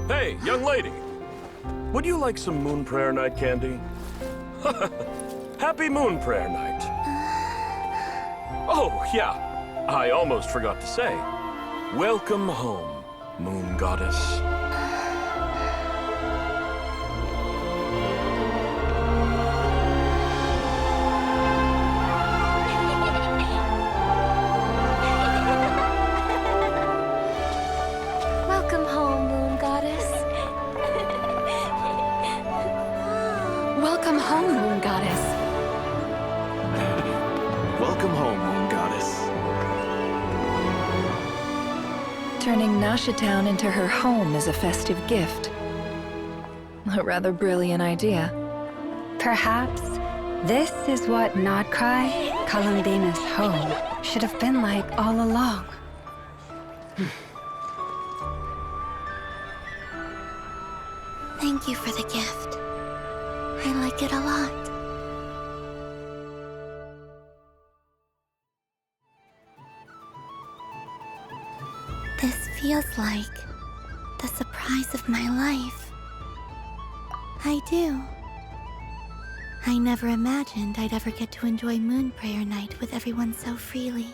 Hey, young lady. Would you like some Moon Prayer Night candy? Happy Moon Prayer Night. Oh, yeah. I almost forgot to say. Welcome home, Moon Goddess. Welcome home, Moon Goddess. Welcome home, Moon Goddess. Welcome home, Moon Goddess. Turning Nashatown into her home is a festive gift. A rather brilliant idea. Perhaps this is what Nodcry, Columbina's home, should have been like all along. Thank you for the gift. I like it a lot. This feels like the surprise of my life. I do. I never imagined I'd ever get to enjoy Moon Prayer Night with everyone so freely.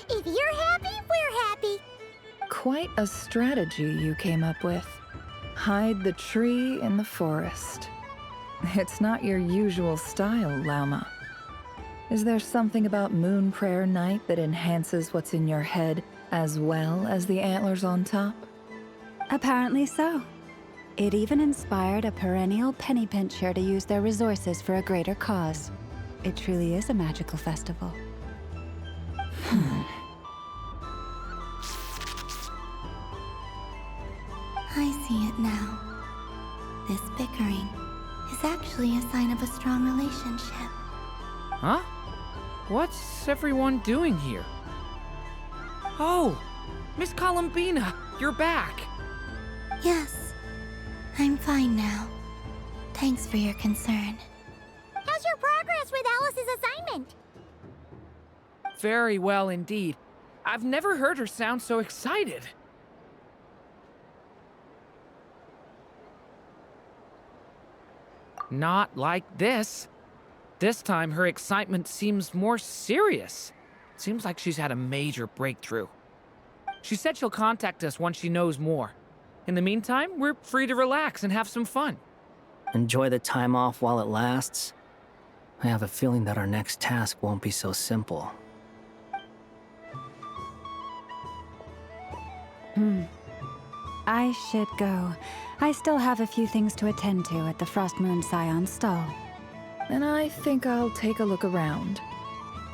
If you're happy, we're happy. Quite a strategy you came up with. Hide the tree in the forest. It's not your usual style, Lauma. Is there something about Moon Prayer Night that enhances what's in your head as well as the antlers on top? Apparently so. It even inspired a perennial penny pincher to use their resources for a greater cause. It truly is a magical festival. I see it now. This bickering is actually a sign of a strong relationship. Huh? What's everyone doing here? Oh, Miss Columbina, you're back. Yes, I'm fine now. Thanks for your concern. How's your progress with Alice's assignment? Very well indeed. I've never heard her sound so excited. Not like this. This time, her excitement seems more serious. Seems like she's had a major breakthrough. She said she'll contact us once she knows more. In the meantime, we're free to relax and have some fun. Enjoy the time off while it lasts. I have a feeling that our next task won't be so simple. I should go. I still have a few things to attend to at the Frost Moon Scion stall. And I think I'll take a look around.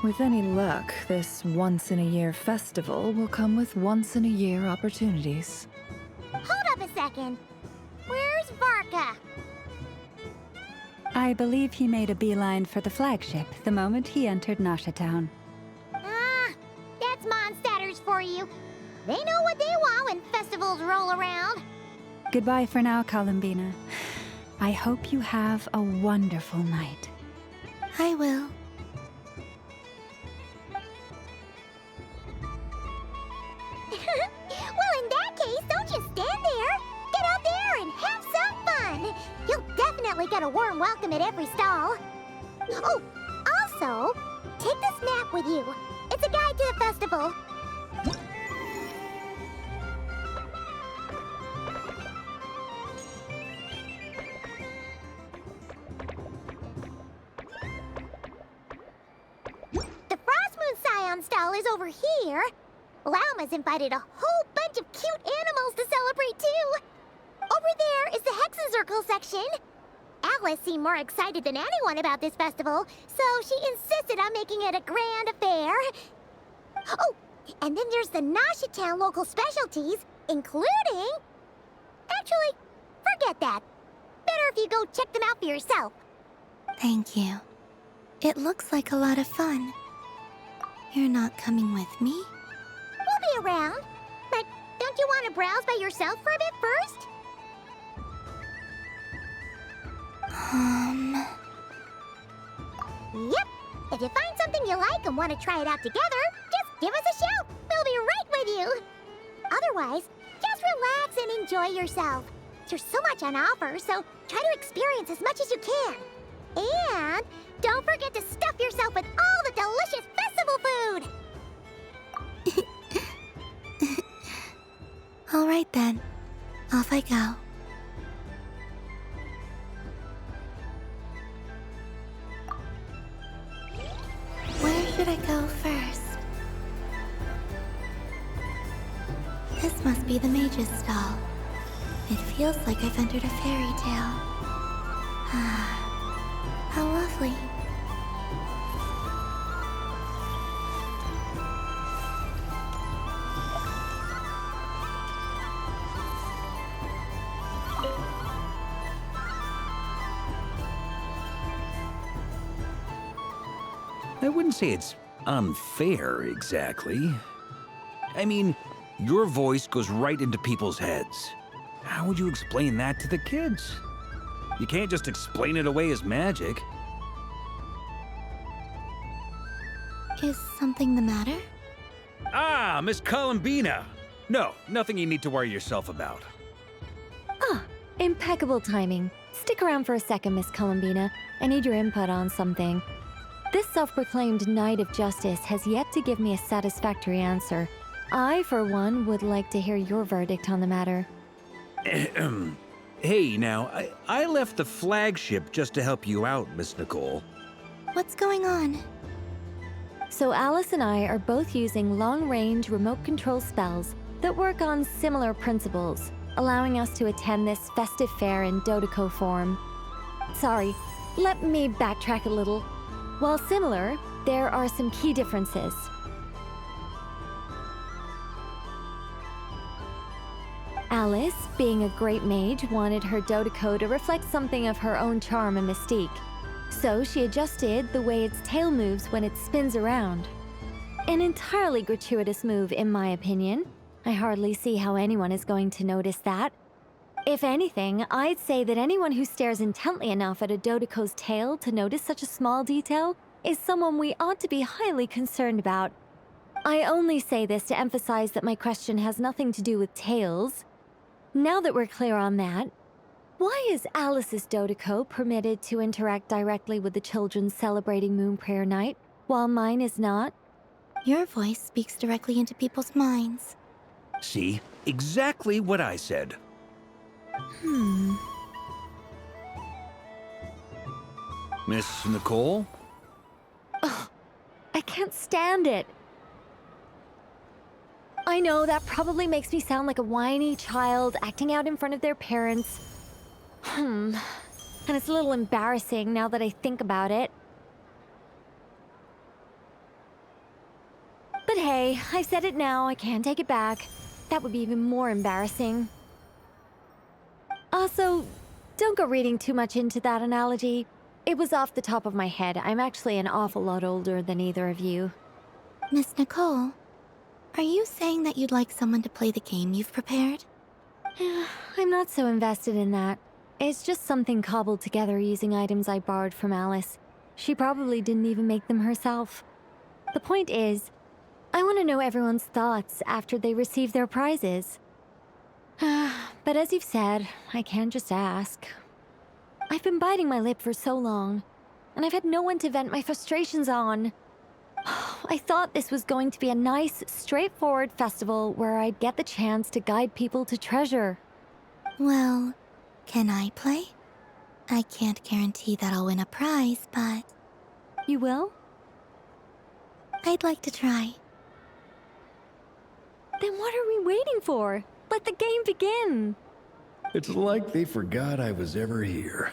With any luck, this once-in-a-year festival will come with once-in-a-year opportunities. Hold up a second. Where's Varka? I believe he made a beeline for the flagship the moment he entered Nashatown. Ah, that's Mondstadters for you. They know what they want when festivals roll around. Goodbye for now, Columbina. I hope you have a wonderful night. I will. Well, in that case, don't just stand there. Get out there and have some fun. You'll definitely get a warm welcome at every stall. Oh, also, take this map with you. It's a guide to the festival. The Frost Moon Scion stall is over here. Lauma's invited a whole bunch of cute animals to celebrate, too. Over there is the Hexen section. Alice seemed more excited than anyone about this festival, so she insisted on making it a grand affair. Oh, and then there's the Nashatown local specialties, including... Actually, forget that. Better if you go check them out for yourself. Thank you. It looks like a lot of fun. You're not coming with me? We'll be around. But don't you want to browse by yourself for a bit first? Yep, want to try it out together, just give us a shout. We'll be right with you. Otherwise, just relax and enjoy yourself. There's so much on offer, so try to experience as much as you can. And don't forget to stuff yourself with all the delicious festival food! All right then, off I go. Where should I go first? This must be the mage's stall. It feels like I've entered a fairy tale. Ah, how lovely. I wouldn't say it's unfair, exactly. I mean, your voice goes right into people's heads. How would you explain that to the kids? You can't just explain it away as magic. Is something the matter? Ah, Miss Columbina! No, nothing you need to worry yourself about. Ah, impeccable timing. Stick around for a second, Miss Columbina. I need your input on something. This self-proclaimed Knight of Justice has yet to give me a satisfactory answer. I, for one, would like to hear your verdict on the matter. Hey, now, I left the flagship just to help you out, Miss Nicole. What's going on? So Alice and I are both using long-range remote control spells that work on similar principles, allowing us to attend this festive fair in Dottore form. Sorry, let me backtrack a little. While similar, there are some key differences. Alice, being a great mage, wanted her Dottore to reflect something of her own charm and mystique. So she adjusted the way its tail moves when it spins around. An entirely gratuitous move, in my opinion. I hardly see how anyone is going to notice that. If anything, I'd say that anyone who stares intently enough at a Dottore's tail to notice such a small detail is someone we ought to be highly concerned about. I only say this to emphasize that my question has nothing to do with tails. Now that we're clear on that, why is Alice's Dottore permitted to interact directly with the children celebrating Moon Prayer Night, while mine is not? Your voice speaks directly into people's minds. See? Exactly what I said. Miss Nicole? Ugh, I can't stand it. I know that probably makes me sound like a whiny child acting out in front of their parents. And it's a little embarrassing now that I think about it. But hey, I said it now, I can't take it back. That would be even more embarrassing. Also, don't go reading too much into that analogy. It was off the top of my head. I'm actually an awful lot older than either of you. Miss Nicole, are you saying that you'd like someone to play the game you've prepared? I'm not so invested in that. It's just something cobbled together using items I borrowed from Alice. She probably didn't even make them herself. The point is, I want to know everyone's thoughts after they receive their prizes. But as you've said, I can't just ask. I've been biting my lip for so long, and I've had no one to vent my frustrations on. I thought this was going to be a nice, straightforward festival where I'd get the chance to guide people to treasure. Well, can I play? I can't guarantee that I'll win a prize, but You will? I'd like to try. Then what are we waiting for? Let the game begin! It's like they forgot I was ever here.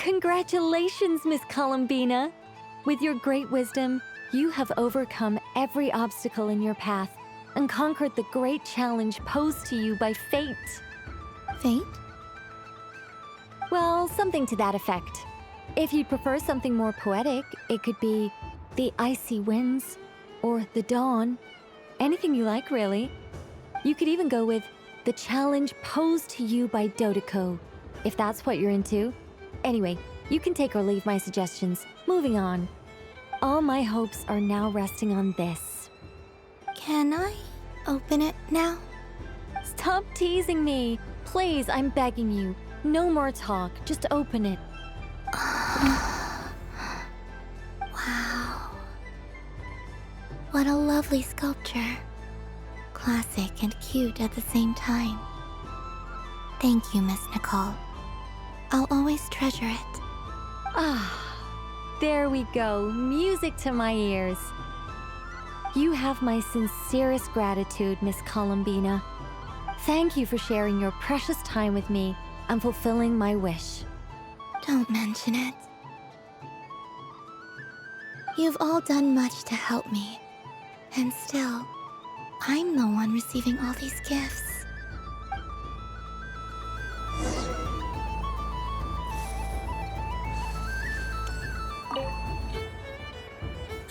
Congratulations, Miss Columbina! With your great wisdom, you have overcome every obstacle in your path and conquered the great challenge posed to you by fate. Fate? Well, something to that effect. If you'd prefer something more poetic, it could be the icy winds or the dawn. Anything you like, really. You could even go with the challenge posed to you by Dottore, if that's what you're into. Anyway, you can take or leave my suggestions. Moving on. All my hopes are now resting on this. Can I open it now? Stop teasing me. Please, I'm begging you. No more talk. Just open it. Wow. What a lovely sculpture. Classic and cute at the same time. Thank you, Miss Nicole. I'll always treasure it. Ah, there we go. Music to my ears. You have my sincerest gratitude, Miss Columbina. Thank you for sharing your precious time with me and fulfilling my wish. Don't mention it. You've all done much to help me. And still, I'm the one receiving all these gifts.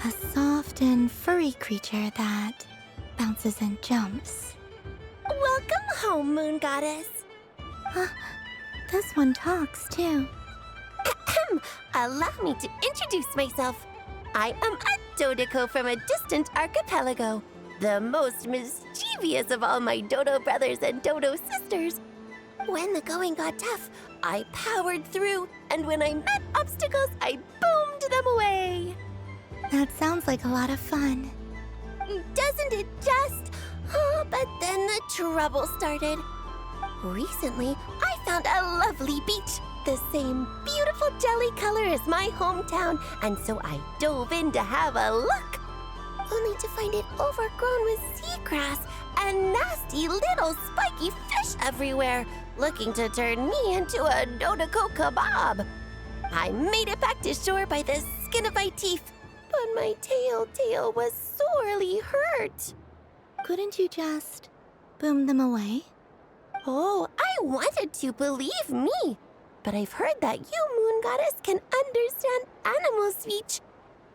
A soft and furry creature that bounces and jumps. Welcome home, Moon Goddess. This one talks too. Allow me to introduce myself. I am a Dottore from a distant archipelago, the most mischievous of all my Dodo brothers and Dodo sisters. When the going got tough, I powered through, and when I met obstacles, I boomed them away. That sounds like a lot of fun. Doesn't it just? Oh, but then the trouble started. Recently, I found a lovely beach, the same beautiful jelly color as my hometown, and so I dove in to have a look, only to find it overgrown with seagrass and nasty little spiky fish everywhere, looking to turn me into a Dottore kebab. I made it back to shore by the skin of my teeth, but my tail was sorely hurt. Couldn't you just boom them away? Oh, I wanted to, believe me. But I've heard that you, Moon Goddess, can understand animal speech.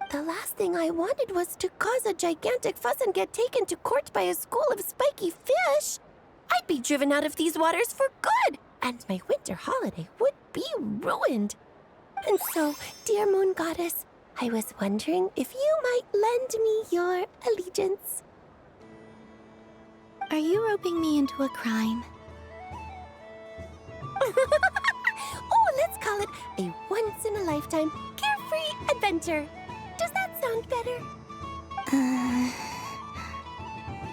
The last thing I wanted was to cause a gigantic fuss and get taken to court by a school of spiky fish. I'd be driven out of these waters for good, and my winter holiday would be ruined. And so, dear Moon Goddess, I was wondering if you might lend me your allegiance. Are you roping me into a crime? Oh, let's call it a once-in-a-lifetime carefree adventure. Does that sound better?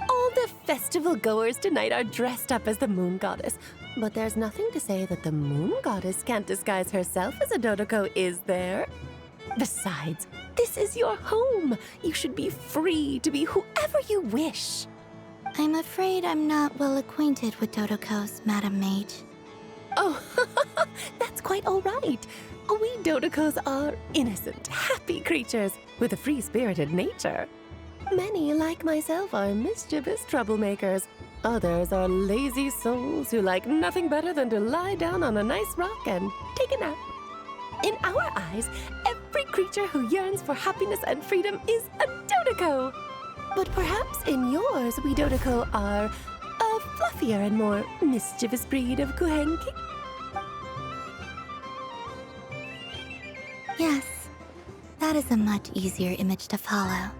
All the festival goers tonight are dressed up as the Moon Goddess, but there's nothing to say that the Moon Goddess can't disguise herself as a Dottore, is there? Besides, this is your home. You should be free to be whoever you wish. I'm afraid I'm not well acquainted with Dottokos, Madam Mage. Oh, that's quite all right. We Dottokos are innocent, happy creatures with a free-spirited nature. Many, like myself, are mischievous troublemakers. Others are lazy souls who like nothing better than to lie down on a nice rock and take a nap. In our eyes, every creature who yearns for happiness and freedom is a Dottore. But perhaps in yours, we Dottore are a fluffier and more mischievous breed of Kuhenki. Yes, that is a much easier image to follow.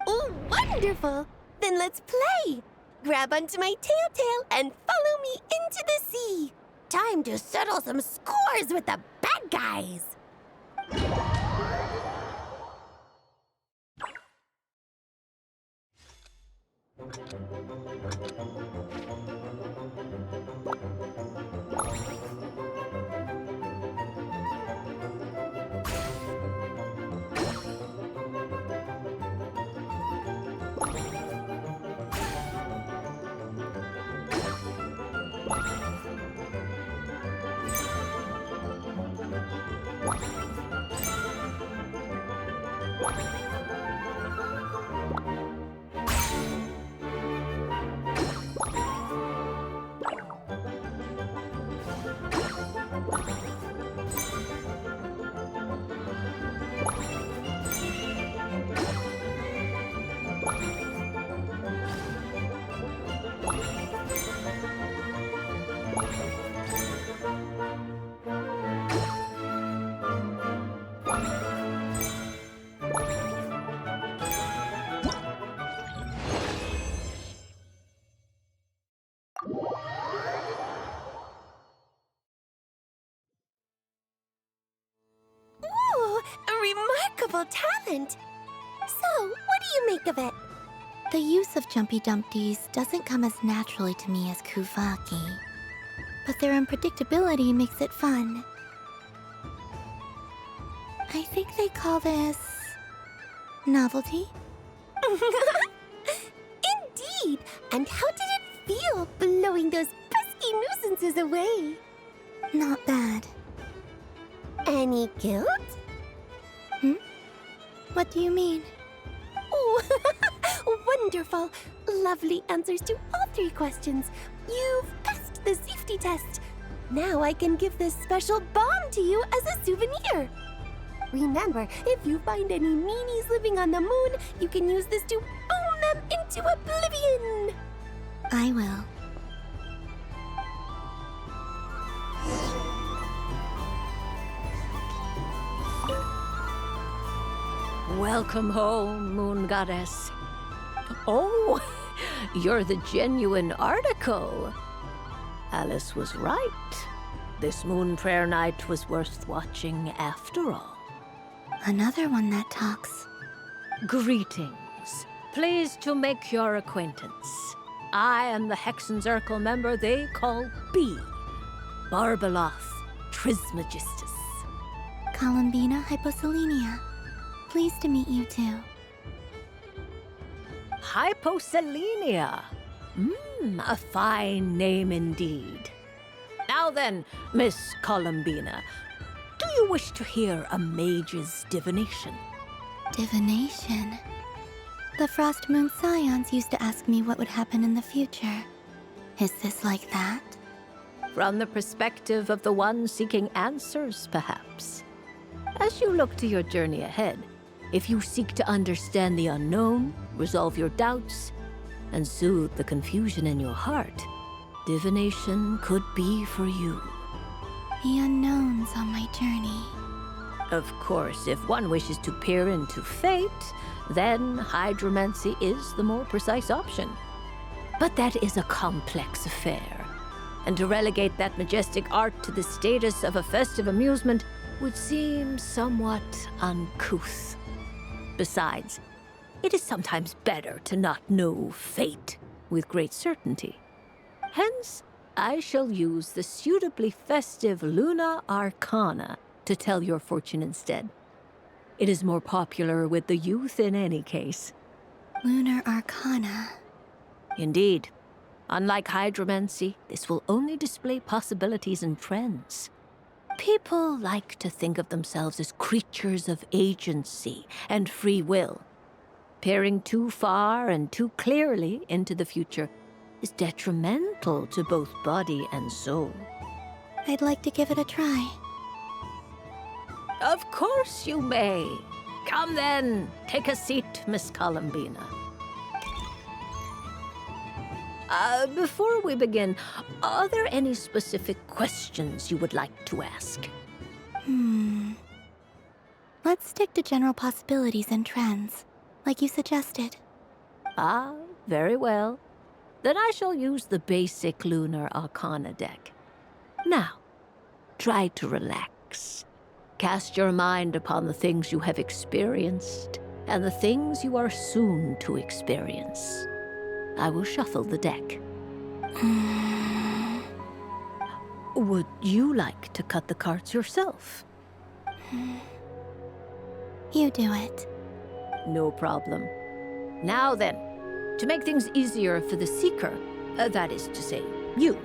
Oh, wonderful! Then let's play! Grab onto my tail and follow me into the sea! Time to settle some scores with the bad guys! Ooh, a remarkable talent! So, what do you make of it? The use of Jumpy Dumpties doesn't come as naturally to me as Kuvaki, but their unpredictability makes it fun. I think they call this novelty. Indeed! And how did it feel blowing those pesky nuisances away? Not bad. Any guilt? What do you mean? Oh, wonderful! Lovely answers to all 3 questions. You've passed the safety test. Now I can give this special bomb to you as a souvenir. Remember, if you find any meanies living on the moon, you can use this to boom them into oblivion. I will. Welcome home, Moon Goddess. Oh, you're the genuine article. Alice was right. This moon prayer night was worth watching after all. Another one that talks. Greetings. Pleased to make your acquaintance. I am the Hexenzirkel member they call B. Barbeloth Trismegistus. Columbina Hyposelenia. Pleased to meet you too. Hyposelenia. A fine name indeed. Now then, Miss Columbina, do you wish to hear a mage's divination? Divination? The Frost Moon Scions used to ask me what would happen in the future. Is this like that? From the perspective of the one seeking answers, perhaps. As you look to your journey ahead, if you seek to understand the unknown, resolve your doubts, and soothe the confusion in your heart, divination could be for you. The unknowns on my journey. Of course, if one wishes to peer into fate, then hydromancy is the more precise option. But that is a complex affair, and to relegate that majestic art to the status of a festive amusement would seem somewhat uncouth. Besides, it is sometimes better to not know fate with great certainty. Hence, I shall use the suitably festive Luna Arcana to tell your fortune instead. It is more popular with the youth in any case. Lunar Arcana. Indeed. Unlike hydromancy, this will only display possibilities and trends. People like to think of themselves as creatures of agency and free will. Peering too far and too clearly into the future is detrimental to both body and soul. I'd like to give it a try. Of course you may. Come then, take a seat, Miss Columbina. Before we begin, are there any specific questions you would like to ask? Let's stick to general possibilities and trends, like you suggested. Ah, very well. Then I shall use the basic Lunar Arcana deck. Now, try to relax. Cast your mind upon the things you have experienced and the things you are soon to experience. I will shuffle the deck. Would you like to cut the cards yourself? You do it. No problem. Now then, to make things easier for the seeker, that is to say, you,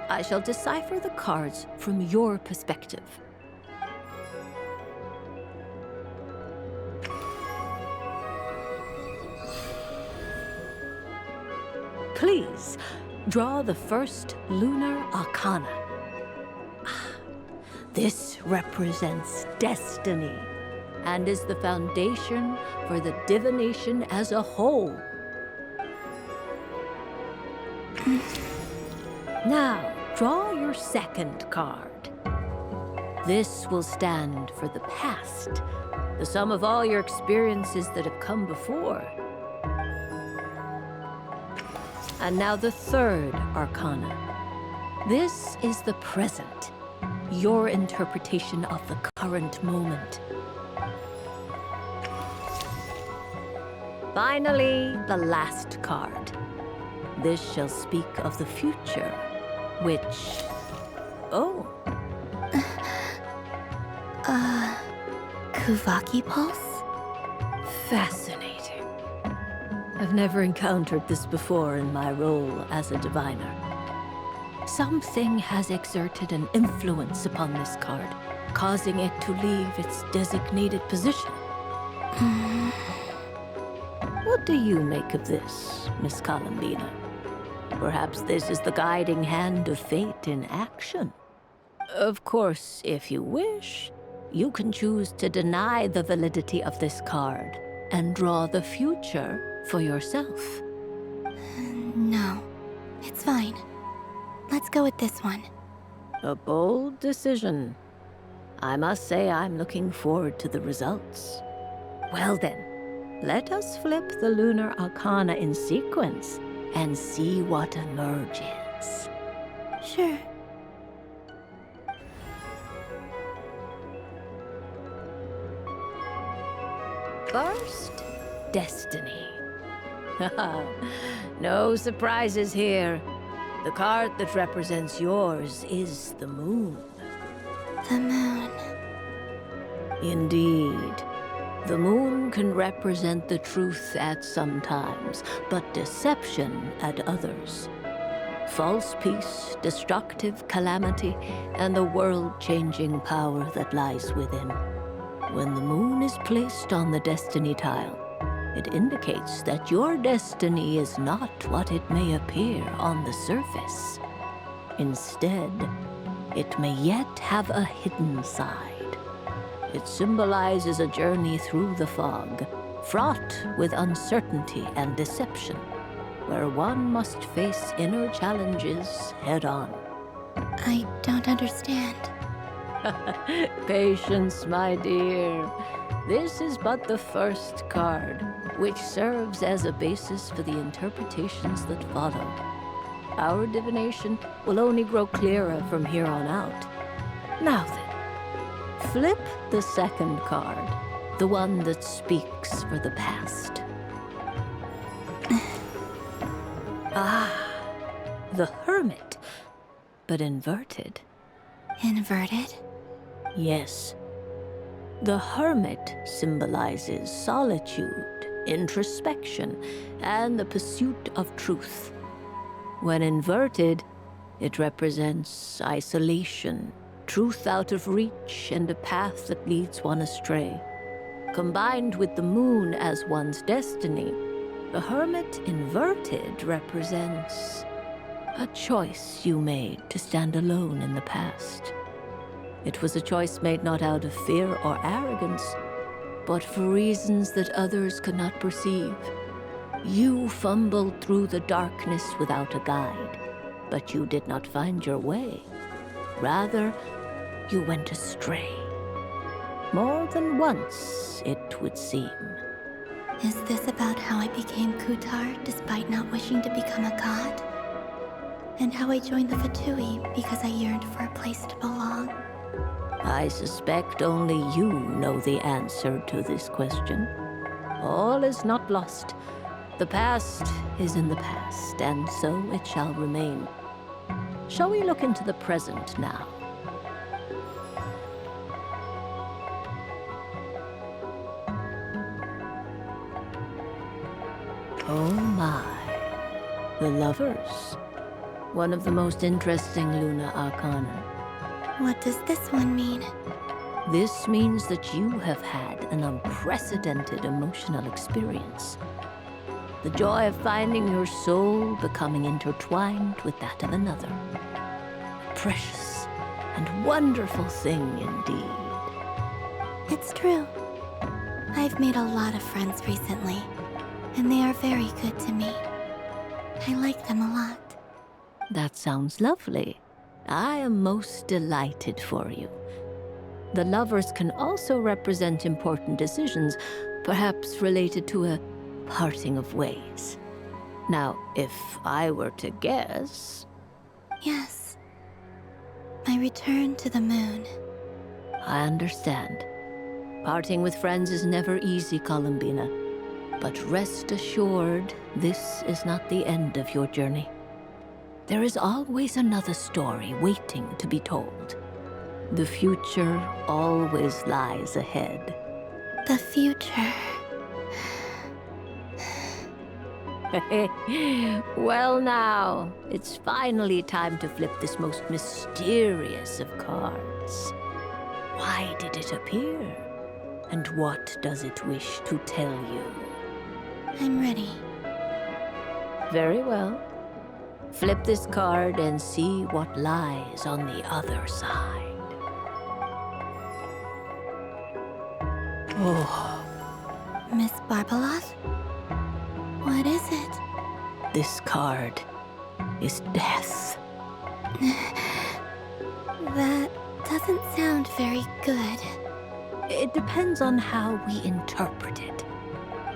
I shall decipher the cards from your perspective. Please, draw the first Lunar Arcana. This represents destiny and is the foundation for the divination as a whole. Now, draw your second card. This will stand for the past, the sum of all your experiences that have come before. And now the third arcana. This is the present, your interpretation of the current moment. Finally, the last card. This shall speak of the future, which... Oh. Kuvaki Pulse? Fascinating. I've never encountered this before in my role as a diviner. Something has exerted an influence upon this card, causing it to leave its designated position. What do you make of this, Miss Columbina? Perhaps this is the guiding hand of fate in action. Of course, if you wish, you can choose to deny the validity of this card and draw the future for yourself. No, it's fine. Let's go with this one. A bold decision. I must say I'm looking forward to the results. Well then, let us flip the Lunar Arcana in sequence and see what emerges. Sure. First, Destiny. No surprises here. The card that represents yours is the moon. The moon. Indeed. The moon can represent the truth at some times, but deception at others. False peace, destructive calamity, and the world-changing power that lies within. When the moon is placed on the destiny tile, it indicates that your destiny is not what it may appear on the surface. Instead, it may yet have a hidden side. It symbolizes a journey through the fog, fraught with uncertainty and deception, where one must face inner challenges head-on. I don't understand. Patience, my dear. This is but the first card, which serves as a basis for the interpretations that follow. Our divination will only grow clearer from here on out. Now then, flip the second card, the one that speaks for the past. The Hermit, but inverted. Inverted? Yes. The Hermit symbolizes solitude, introspection, and the pursuit of truth. When inverted, it represents isolation, truth out of reach, and a path that leads one astray. Combined with the moon as one's destiny, the Hermit inverted represents a choice you made to stand alone in the past. It was a choice made not out of fear or arrogance, but for reasons that others could not perceive. You fumbled through the darkness without a guide, but you did not find your way. Rather, you went astray. More than once, it would seem. Is this about how I became Kutar despite not wishing to become a god? And how I joined the Fatui because I yearned for a place to belong? I suspect only you know the answer to this question. All is not lost. The past is in the past, and so it shall remain. Shall we look into the present now? Oh my. The Lovers. One of the most interesting Luna Arcana. What does this one mean? This means that you have had an unprecedented emotional experience. The joy of finding your soul becoming intertwined with that of another. A precious and wonderful thing indeed. It's true. I've made a lot of friends recently, and they are very good to me. I like them a lot. That sounds lovely. I am most delighted for you. The lovers can also represent important decisions, perhaps related to a parting of ways. Now, if I were to guess... Yes. My return to the moon. I understand. Parting with friends is never easy, Columbina. But rest assured, this is not the end of your journey. There is always another story waiting to be told. The future always lies ahead. The future. Well now, it's finally time to flip this most mysterious of cards. Why did it appear? And what does it wish to tell you? I'm ready. Very well. Flip this card and see what lies on the other side. Oh. Miss Barbeloth? What is it? This card is death. That doesn't sound very good. It depends on how we interpret it.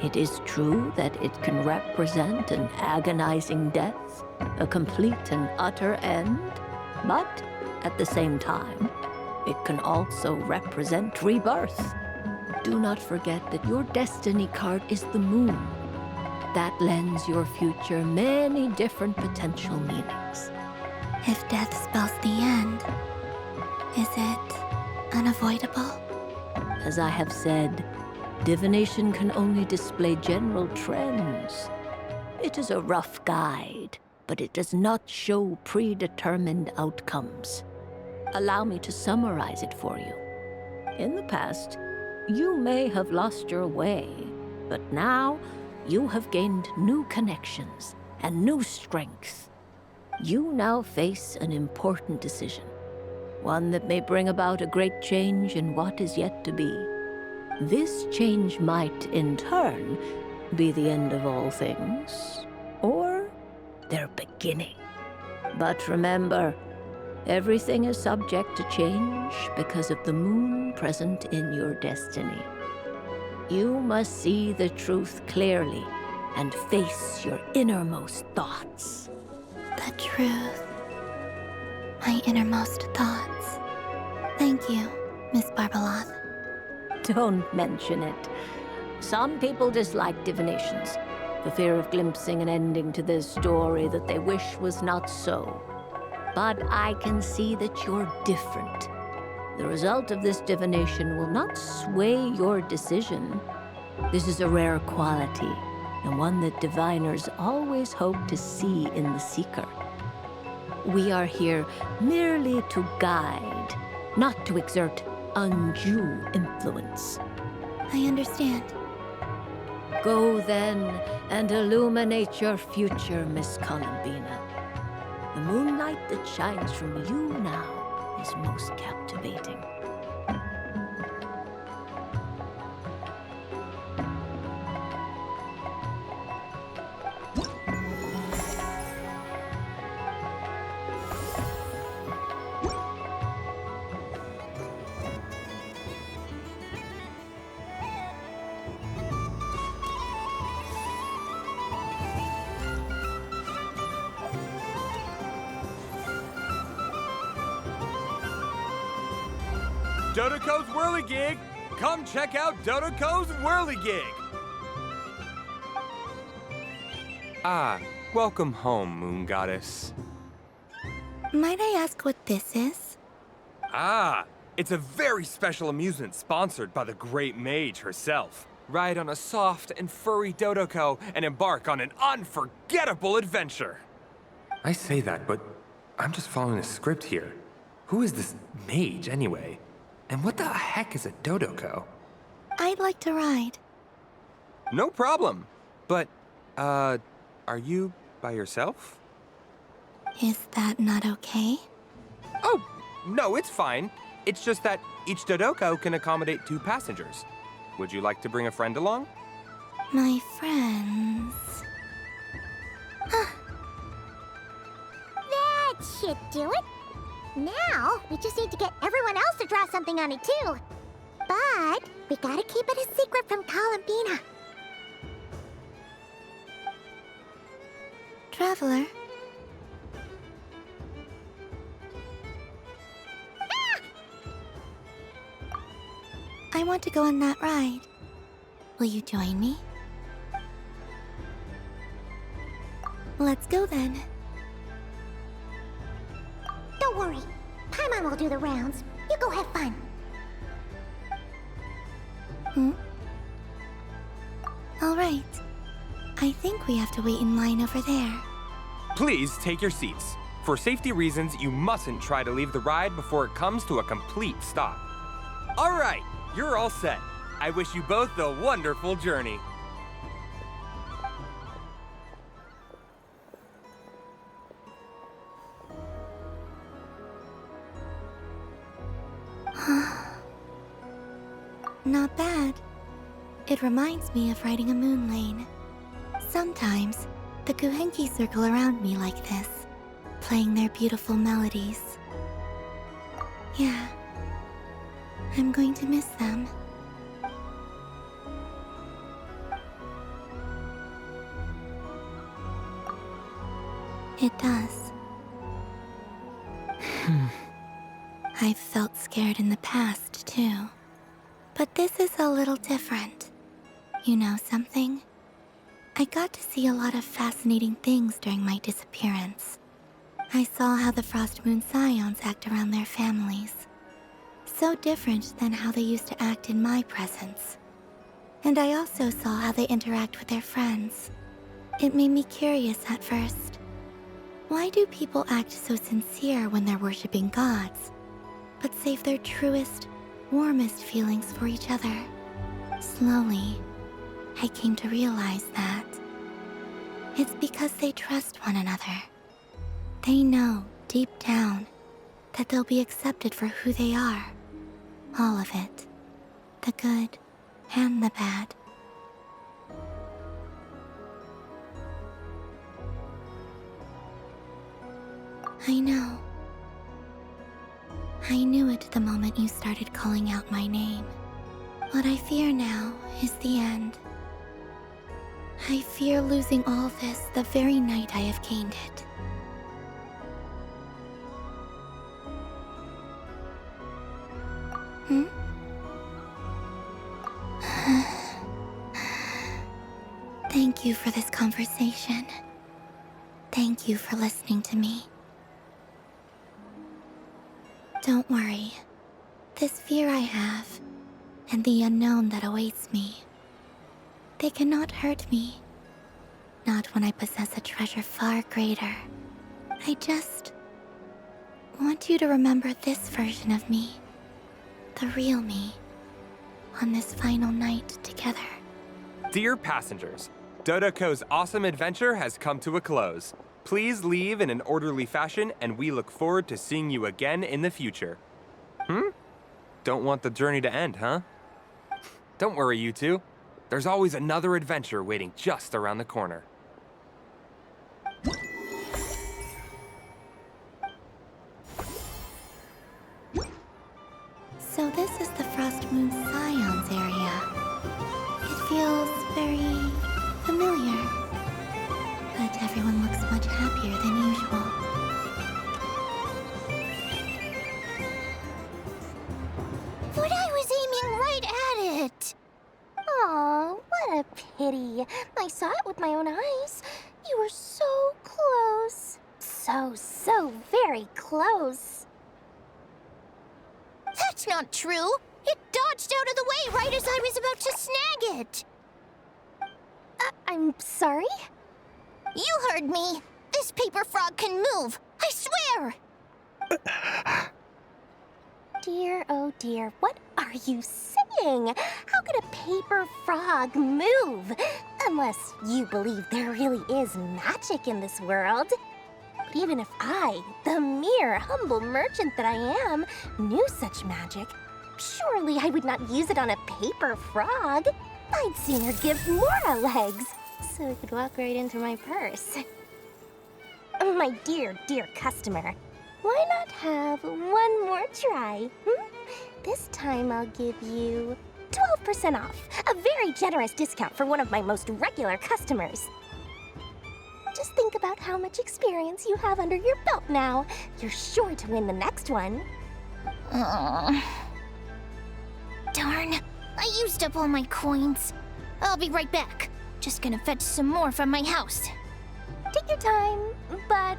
It is true that it can represent an agonizing death, a complete and utter end, but at the same time, it can also represent rebirth. Do not forget that your destiny card is the moon. That lends your future many different potential meanings. If death spells the end, is it unavoidable? As I have said, divination can only display general trends. It is a rough guide, but it does not show predetermined outcomes. Allow me to summarize it for you. In the past, you may have lost your way, but now you have gained new connections and new strength. You now face an important decision, one that may bring about a great change in what is yet to be. This change might, in turn, be the end of all things, or their beginning. But remember, everything is subject to change because of the moon present in your destiny. You must see the truth clearly and face your innermost thoughts. The truth. My innermost thoughts. Thank you, Miss Barbeloth. Don't mention it. Some people dislike divinations, for fear of glimpsing an ending to their story that they wish was not so. But I can see that you're different. The result of this divination will not sway your decision. This is a rare quality, and one that diviners always hope to see in the seeker. We are here merely to guide, not to exert undue influence. I understand. Go then and illuminate your future, Miss Columbina. The moonlight that shines from you now is most captivating. Dodoko's Whirligig! Come check out Dodoko's Whirligig! Ah, welcome home, Moon Goddess. Might I ask what this is? Ah, it's a very special amusement sponsored by the great mage herself. Ride on a soft and furry Dodoko and embark on an unforgettable adventure. I say that, but I'm just following a script here. Who is this mage, anyway? And what the heck is a Dodoko? I'd like to ride. No problem. But, are you by yourself? Is that not okay? Oh, no, it's fine. It's just that each Dodoko can accommodate 2 passengers. Would you like to bring a friend along? My friends... should do it. Now, we just need to get everyone else to draw something on it too. But we gotta keep it a secret from Columbina. Traveler. Ah! I want to go on that ride. Will you join me? Let's go then. Don't worry. Paimon will do the rounds. You go have fun. All right. I think we have to wait in line over there. Please take your seats. For safety reasons, you mustn't try to leave the ride before it comes to a complete stop. All right, you're all set. I wish you both a wonderful journey. Not bad. It reminds me of riding a moon lane. Sometimes, the Kuhenki circle around me like this, playing their beautiful melodies. Yeah, I'm going to miss them. It does. I've felt scared in the past, too. But this is a little different. You know something? I got to see a lot of fascinating things during my disappearance. I saw how the Frost Moon Scions act around their families. So different than how they used to act in my presence. And I also saw how they interact with their friends. It made me curious at first. Why do people act so sincere when they're worshipping gods, but save their truest, warmest feelings for each other? Slowly, I came to realize that it's because they trust one another. They know, deep down, that they'll be accepted for who they are. All of it. The good and the bad. I know. I knew it the moment you started calling out my name. What I fear now is the end. I fear losing all this the very night I have gained it. Thank you for this conversation. Thank you for listening to me. Don't worry. This fear I have, and the unknown that awaits me, they cannot hurt me. Not when I possess a treasure far greater. I just want you to remember this version of me. The real me. On this final night together. Dear passengers, Dodoko's awesome adventure has come to a close. Please leave in an orderly fashion, and we look forward to seeing you again in the future. Don't want the journey to end, huh? Don't worry, you two. There's always another adventure waiting just around the corner. So this is the Frost Moon Scions area. It feels very familiar. But everyone looks much happier than usual. But I was aiming right at it! Aw, what a pity. I saw it with my own eyes. You were so close. So very close. That's not true! It dodged out of the way right as I was about to snag it! I'm sorry? You heard me! This paper frog can move! I swear! Dear, oh dear, what are you saying? How could a paper frog move? Unless you believe there really is magic in this world. But even if I, the mere humble merchant that I am, knew such magic, surely I would not use it on a paper frog. I'd sooner give Mora legs, so it could walk right into my purse. My dear, dear customer, why not have one more try? This time I'll give you 12% off, a very generous discount for one of my most regular customers. Just think about how much experience you have under your belt now. You're sure to win the next one. Darn, I used up all my coins. I'll be right back. Just gonna fetch some more from my house. Take your time, but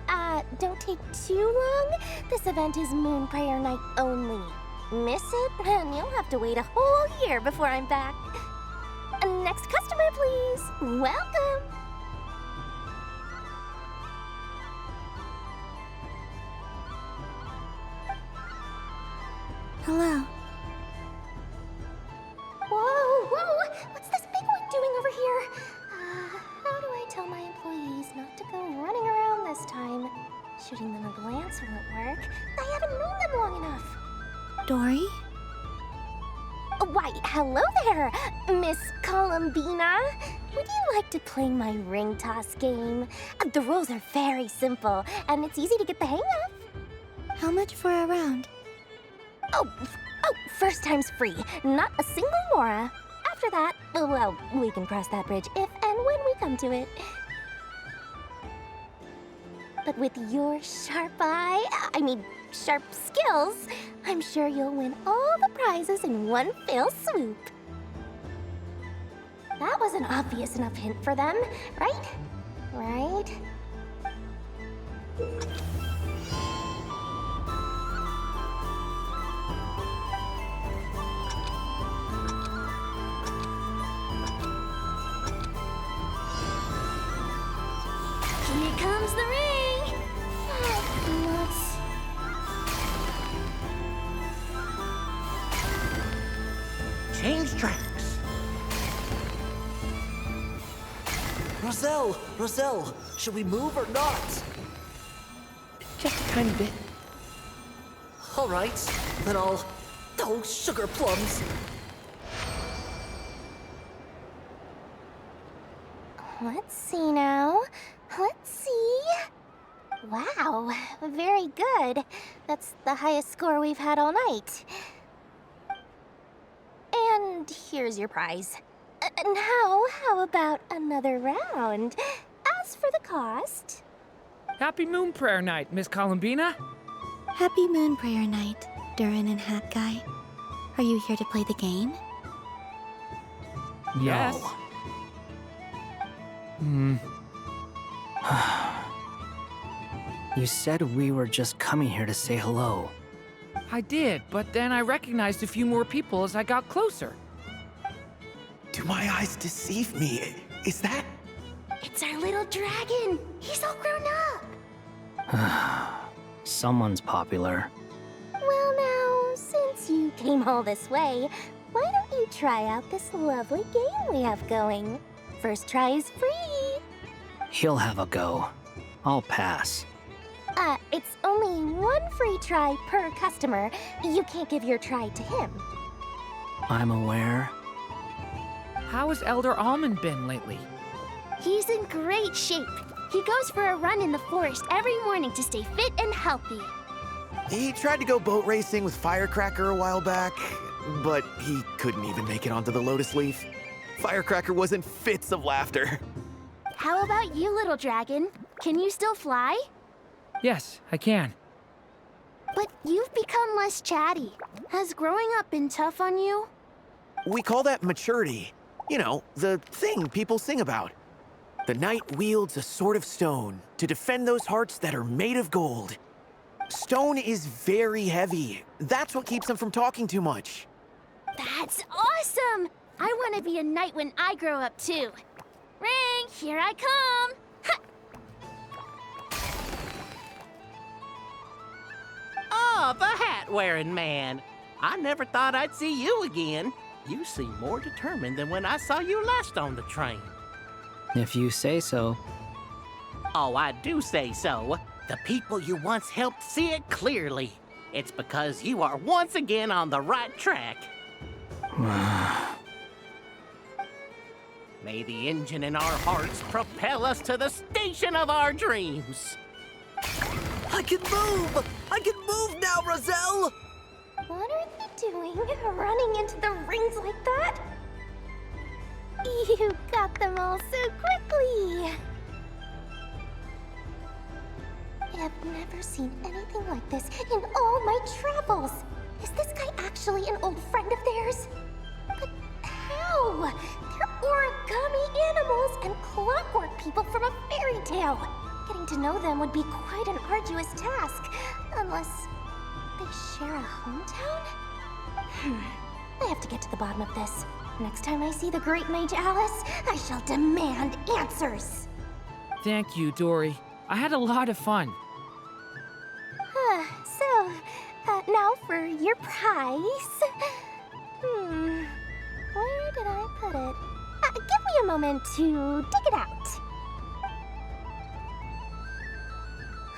don't take too long. This event is Moon Prayer Night only. Miss it, and you'll have to wait a whole year before I'm back. Next customer, please. Welcome. Hello. Whoa! What's this big one doing over here? How do I tell my employees not to go running around this time? Shooting them a glance won't work. I haven't known them long enough. Dory? Why, hello there, Miss Columbina. Would you like to play my ring toss game? The rules are very simple, and it's easy to get the hang of. How much for a round? Oh, first time's free. Not a single mora. After that, well, we can cross that bridge if and when we come to it. But with your sharp skills, I'm sure you'll win all the prizes in one fell swoop. That was an obvious enough hint for them, right? Right? Here comes the ring! Oh, nuts. Change tracks. Roselle, should we move or not? Just a tiny bit. All right, then I'll... Oh, sugar plums. Let's see now. Let's see. Wow, very good. That's the highest score we've had all night. And here's your prize. Now, how about another round? As for the cost... Happy Moon Prayer Night, Miss Columbina. Happy Moon Prayer Night, Durin and Hat Guy. Are you here to play the game? Yes. You said we were just coming here to say hello. I did, but then I recognized a few more people as I got closer. Do my eyes deceive me? Is that... It's our little dragon! He's all grown up! Someone's popular. Well now, since you came all this way, why don't you try out this lovely game we have going? First try is free! He'll have a go. I'll pass. It's only one free try per customer. You can't give your try to him. I'm aware. How has Elder Almond been lately? He's in great shape. He goes for a run in the forest every morning to stay fit and healthy. He tried to go boat racing with Firecracker a while back, but he couldn't even make it onto the Lotus Leaf. Firecracker was in fits of laughter. How about you, little dragon? Can you still fly? Yes, I can. But you've become less chatty. Has growing up been tough on you? We call that maturity. You know, the thing people sing about. The knight wields a sword of stone to defend those hearts that are made of gold. Stone is very heavy. That's what keeps them from talking too much. That's awesome! I want to be a knight when I grow up, too. Ring, here I come! Ha! Oh, the hat-wearing man. I never thought I'd see you again. You seem more determined than when I saw you last on the train. If you say so. Oh, I do say so. The people you once helped see it clearly. It's because you are once again on the right track. May the engine in our hearts propel us to the station of our dreams. I can move! I can move now, Roselle! What are they doing, running into the rings like that? You got them all so quickly! I've never seen anything like this in all my travels! Is this guy actually an old friend of theirs? But how? They're origami animals and clockwork people from a fairy tale. Getting to know them would be quite an arduous task, unless they share a hometown? I have to get to the bottom of this. Next time I see the Great Mage Alice, I shall demand answers. Thank you, Dory. I had a lot of fun. So, now for your prize. Where did I put it? Give me a moment to dig it out.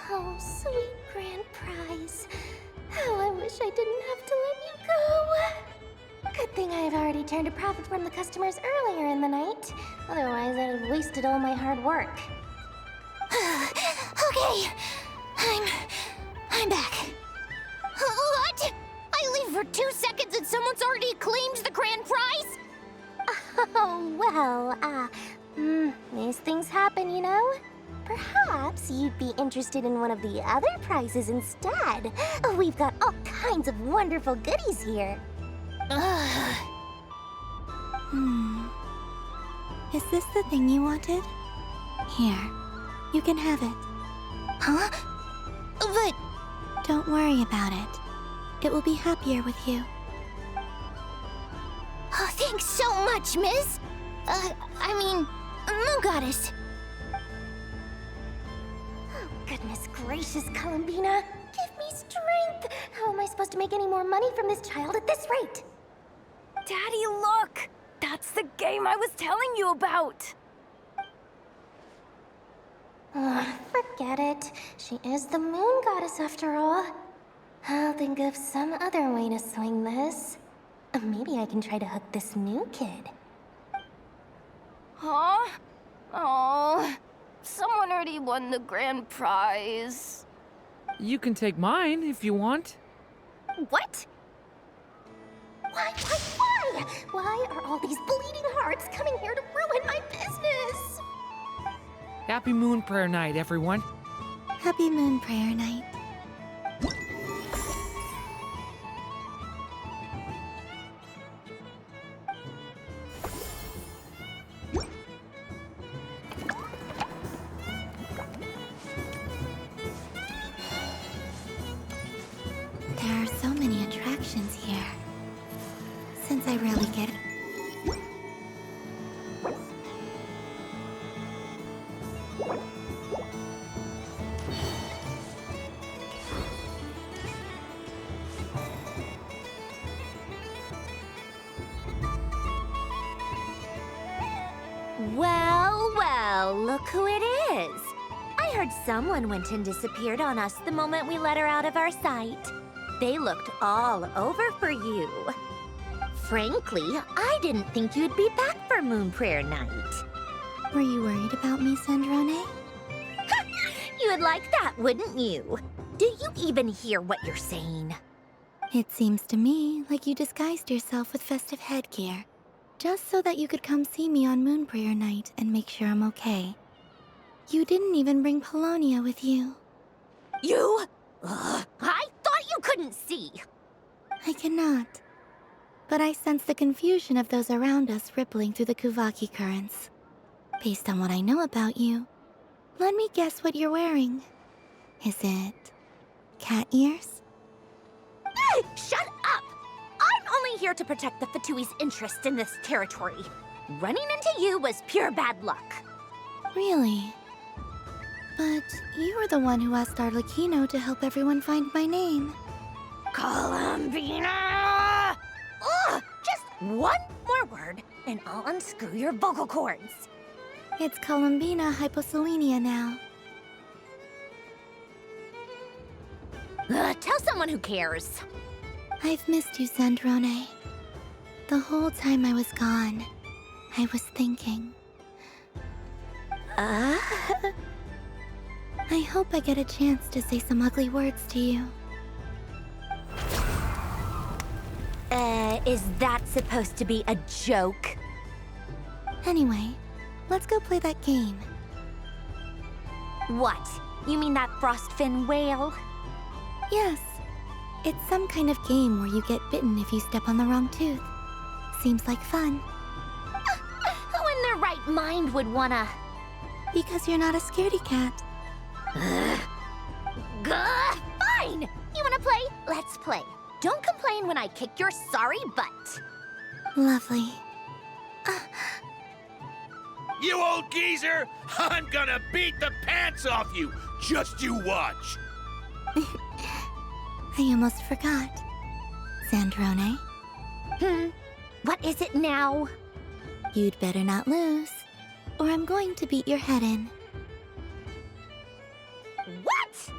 Oh, sweet grand prize. How I wish I didn't have to let you go. Good thing I've already turned a profit from the customers earlier in the night. Otherwise, I'd have wasted all my hard work. Okay, I'm back. What? I leave for 2 seconds and someone's already claimed the grand prize? Oh, well, these things happen, you know? Perhaps you'd be interested in one of the other prizes instead. We've got all kinds of wonderful goodies here. Is this the thing you wanted? Here, you can have it. Huh? But... Don't worry about it. It will be happier with you. Oh, thanks so much, Miss. Moon Goddess. Oh, goodness gracious, Columbina. Give me strength. How am I supposed to make any more money from this child at this rate? Daddy, look! That's the game I was telling you about! Forget it. She is the Moon Goddess after all. I'll think of some other way to swing this. Maybe I can try to hook this new kid. Huh? Oh, someone already won the grand prize. You can take mine if you want. What? Why? Why are all these bleeding hearts coming here to ruin my business? Happy Moon Prayer Night, everyone. Happy Moon Prayer Night. There are so many attractions here. Since I rarely get it. Well, look who it is. I heard someone went and disappeared on us the moment we let her out of our sight. They looked all over for you. Frankly, I didn't think you'd be back for Moon Prayer Night. Were you worried about me, Sandrone? You would like that, wouldn't you? Do you even hear what you're saying? It seems to me like you disguised yourself with festive headgear, just so that you could come see me on Moon Prayer Night and make sure I'm okay. You didn't even bring Polonia with you. You? I thought you couldn't see. I cannot. But I sense the confusion of those around us rippling through the Kuvaki currents. Based on what I know about you, let me guess what you're wearing. Is it cat ears? Shut up! I'm only here to protect the Fatui's interest in this territory. Running into you was pure bad luck. Really? But you were the one who asked Arlecchino to help everyone find my name. Columbina! Ugh! Just one more word, and I'll unscrew your vocal cords. It's Columbina Hyposelenia now. Tell someone who cares. I've missed you, Sandrone. The whole time I was gone, I was thinking. I hope I get a chance to say some ugly words to you. Is that supposed to be a joke? Anyway, let's go play that game. What? You mean that frostfin whale? Yes. It's some kind of game where you get bitten if you step on the wrong tooth. Seems like fun. Who in their right mind would wanna... Because you're not a scaredy cat. Gah! Fine! You wanna play? Let's play. Don't complain when I kick your sorry butt. Lovely. You old geezer! I'm gonna beat the pants off you! Just you watch! I almost forgot. Sandrone? What is it now? You'd better not lose, or I'm going to beat your head in. What?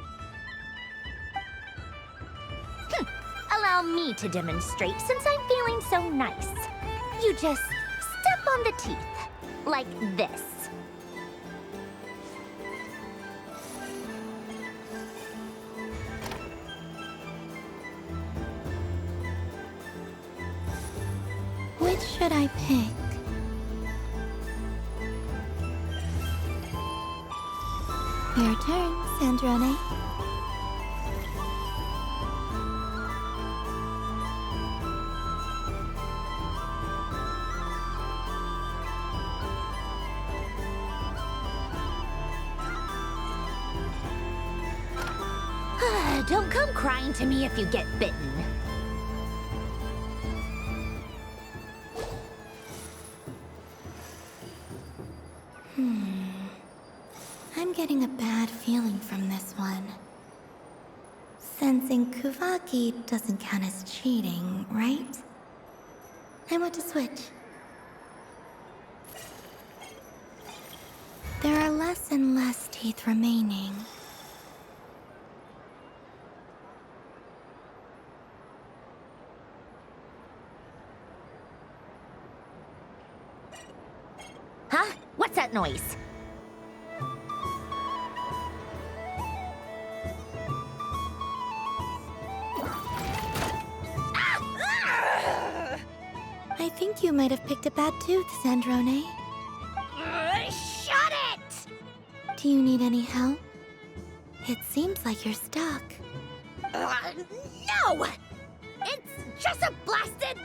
Allow me to demonstrate since I'm feeling so nice. You just step on the teeth, like this. Which should I pick? Your turn, Sandrone. Don't come crying to me if you get bitten. I'm getting a bad feeling from this one. Sensing Kuvaki doesn't count as cheating, right? I want to switch. There are less and less teeth remaining. Huh? What's that noise? I think you might have picked a bad tooth, Sandrone. Shut it! Do you need any help? It seems like you're stuck. No! It's just a blasted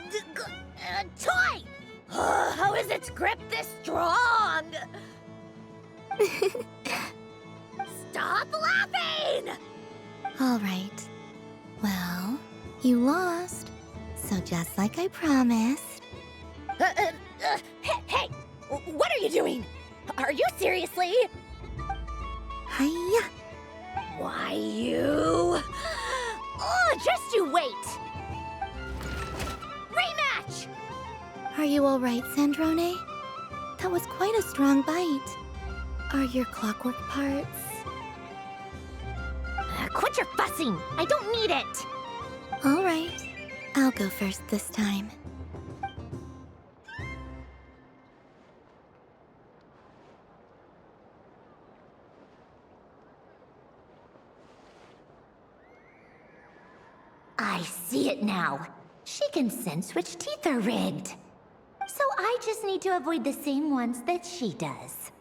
toy! How is its grip this strong? Stop laughing! All right. Well, you lost. So just like I promised. Hey! What are you doing? Are you seriously? Hiya! Why, you... Oh, just you wait! Rematch! Are you all right, Sandrone? That was quite a strong bite. Are your clockwork parts? Quit your fussing! I don't need it! All right. I'll go first this time. I see it now. She can sense which teeth are rigged. So I just need to avoid the same ones that she does.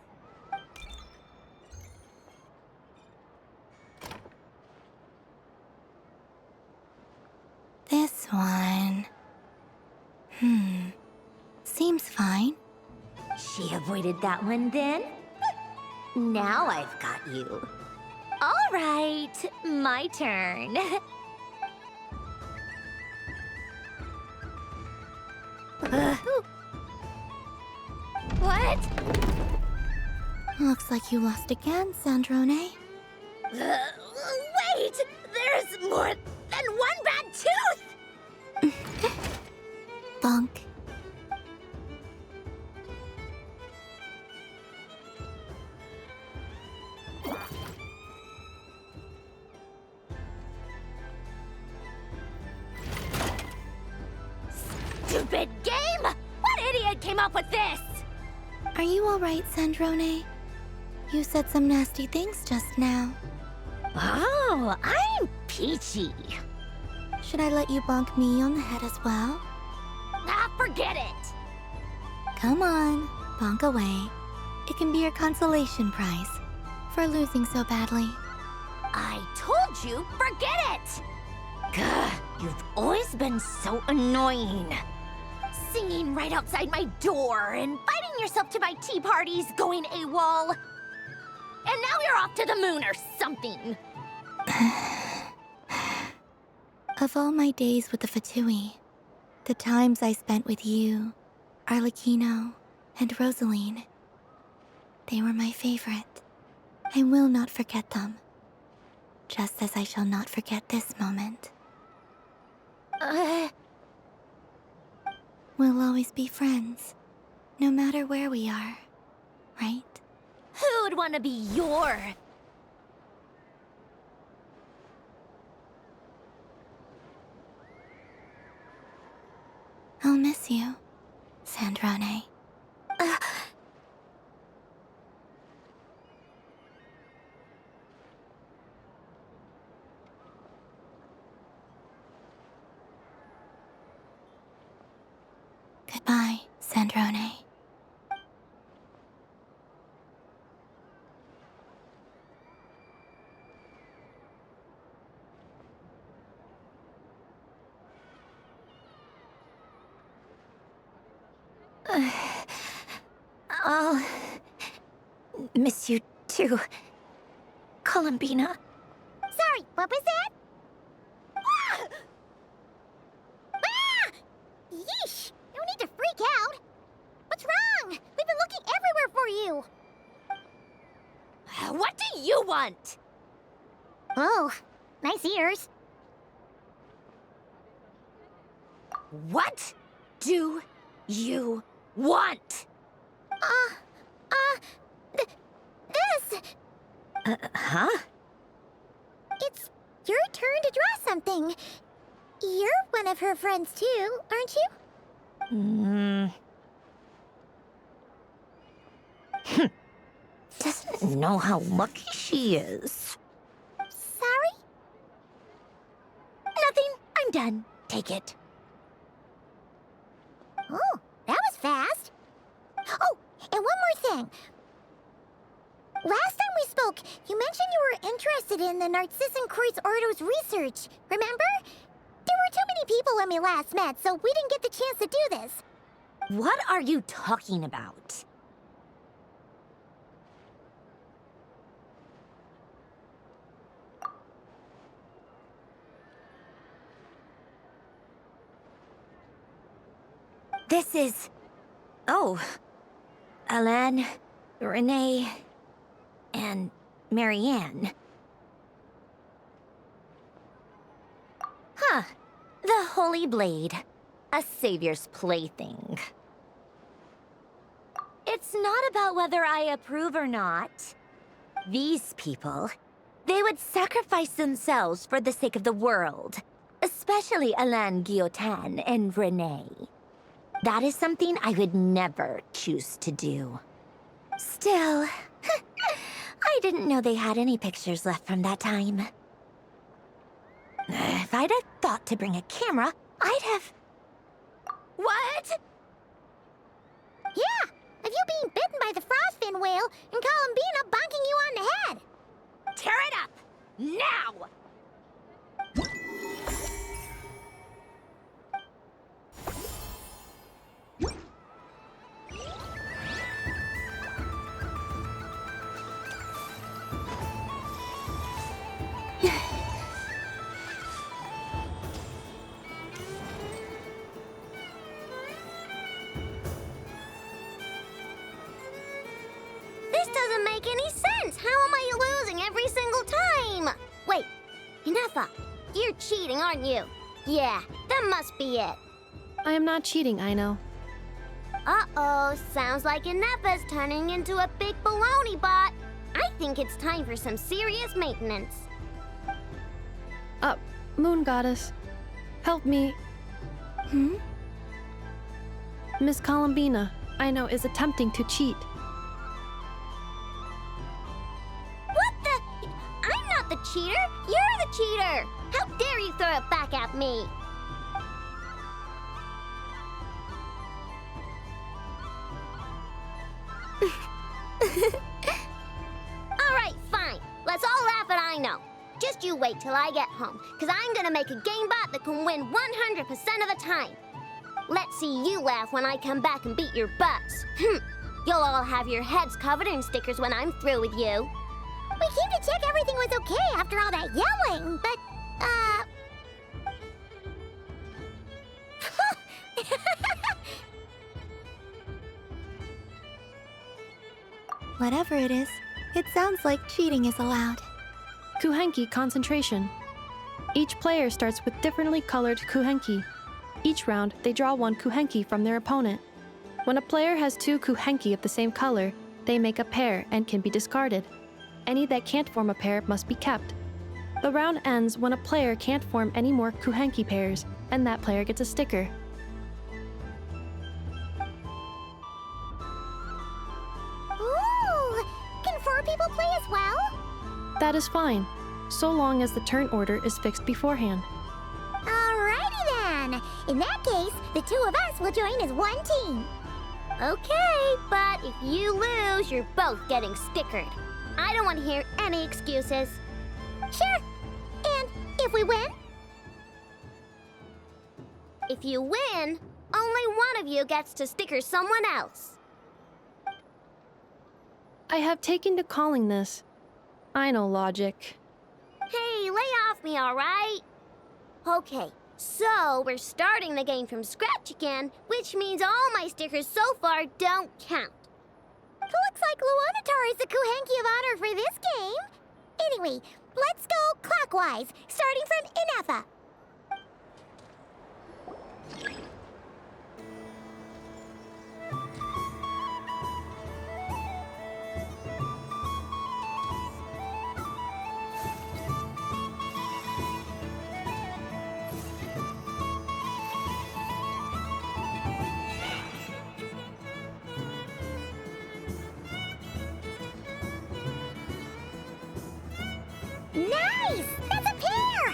This one... Seems fine. She avoided that one then? Now I've got you. All right, my turn. What? Looks like you lost again, Sandrone. Wait! There's more than one bad tooth! Bonk. Stupid game! What idiot came up with this? Are you all right, Sandrone? You said some nasty things just now. Oh, I'm peachy. Should I let you bonk me on the head as well? Ah, forget it. Come on, bonk away. It can be your consolation prize for losing so badly. I told you, forget it! Gah, you've always been so annoying. Singing right outside my door, inviting yourself to my tea parties, going AWOL. And now you're off to the moon or something. Of all my days with the Fatui, the times I spent with you, Arlecchino, and Rosaline, they were my favorite. I will not forget them. Just as I shall not forget this moment. We'll always be friends, no matter where we are, right? Who'd want to be your... I'll miss you, Sandrone. Goodbye, Sandrone. I'll miss you too, Columbina. Sorry, what was that? Ah! Ah! Yeesh! No need to freak out. What's wrong? We've been looking everywhere for you. What do you want? Oh, nice ears. What do you want? This. Huh? It's your turn to draw something. You're one of her friends too, aren't you? Doesn't know how lucky she is. Sorry? Nothing. I'm done. Take it. Oh, that was fast. Oh, and one more thing. Last time we spoke, you mentioned you were interested in the Narcissan Kreuz Ordo's research, remember? There were too many people when we last met, so we didn't get the chance to do this. What are you talking about? This is... Oh. Alain, Renee, and Marianne. Huh. The Holy Blade. A savior's plaything. It's not about whether I approve or not. These people, they would sacrifice themselves for the sake of the world. Especially Alain Guillotin and Renee. That is something I would never choose to do. Still, I didn't know they had any pictures left from that time. If I'd have thought to bring a camera, I'd have... What? Yeah, of you being bitten by the frostfin whale and Columbina bonking you on the head. Tear it up, now! This doesn't make any sense. How am I losing every single time? Wait, Inefa, you're cheating, aren't you? Yeah, that must be it. I am not cheating, Aino. Uh-oh, sounds like Inefa's turning into a big baloney bot. I think it's time for some serious maintenance. Moon Goddess, help me. Miss Columbina, Aino is attempting to cheat. cheater! How dare you throw it back at me? Alright, fine. Let's all laugh at I know. Just you wait till I get home, because I'm gonna make a game bot that can win 100% of the time. Let's see you laugh when I come back and beat your butts. You'll all have your heads covered in stickers when I'm through with you. We came to check everything was okay after all that yelling, but, Whatever it is, it sounds like cheating is allowed. Kuhenki concentration. Each player starts with differently colored kuhenki. Each round, they draw one kuhenki from their opponent. When a player has two kuhenki of the same color, they make a pair and can be discarded. Any that can't form a pair must be kept. The round ends when a player can't form any more kuhenki pairs, and that player gets a sticker. ooh! Can 4 people play as well? That is fine, so long as the turn order is fixed beforehand. Alrighty then. In that case, the 2 of us will join as one team. Okay, but if you lose, you're both getting stickered. I don't want to hear any excuses. Sure. And if we win? If you win, only one of you gets to sticker someone else. I have taken to calling this. I know logic. Hey, lay off me, all right? Okay, so we're starting the game from scratch again, which means all my stickers so far don't count. Looks like Luonatar is the Kuhenki of honor for this game. Anyway, let's go clockwise, starting from Inafa. Nice! That's a pair!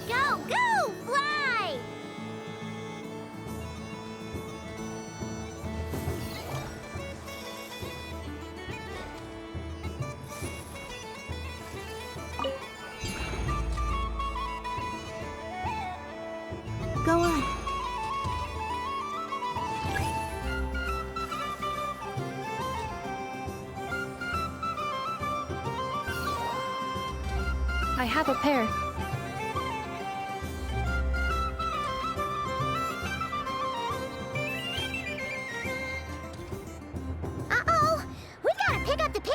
Go, go, fly! Go on. I have a pair. Uh-oh! We gotta pick up the pace!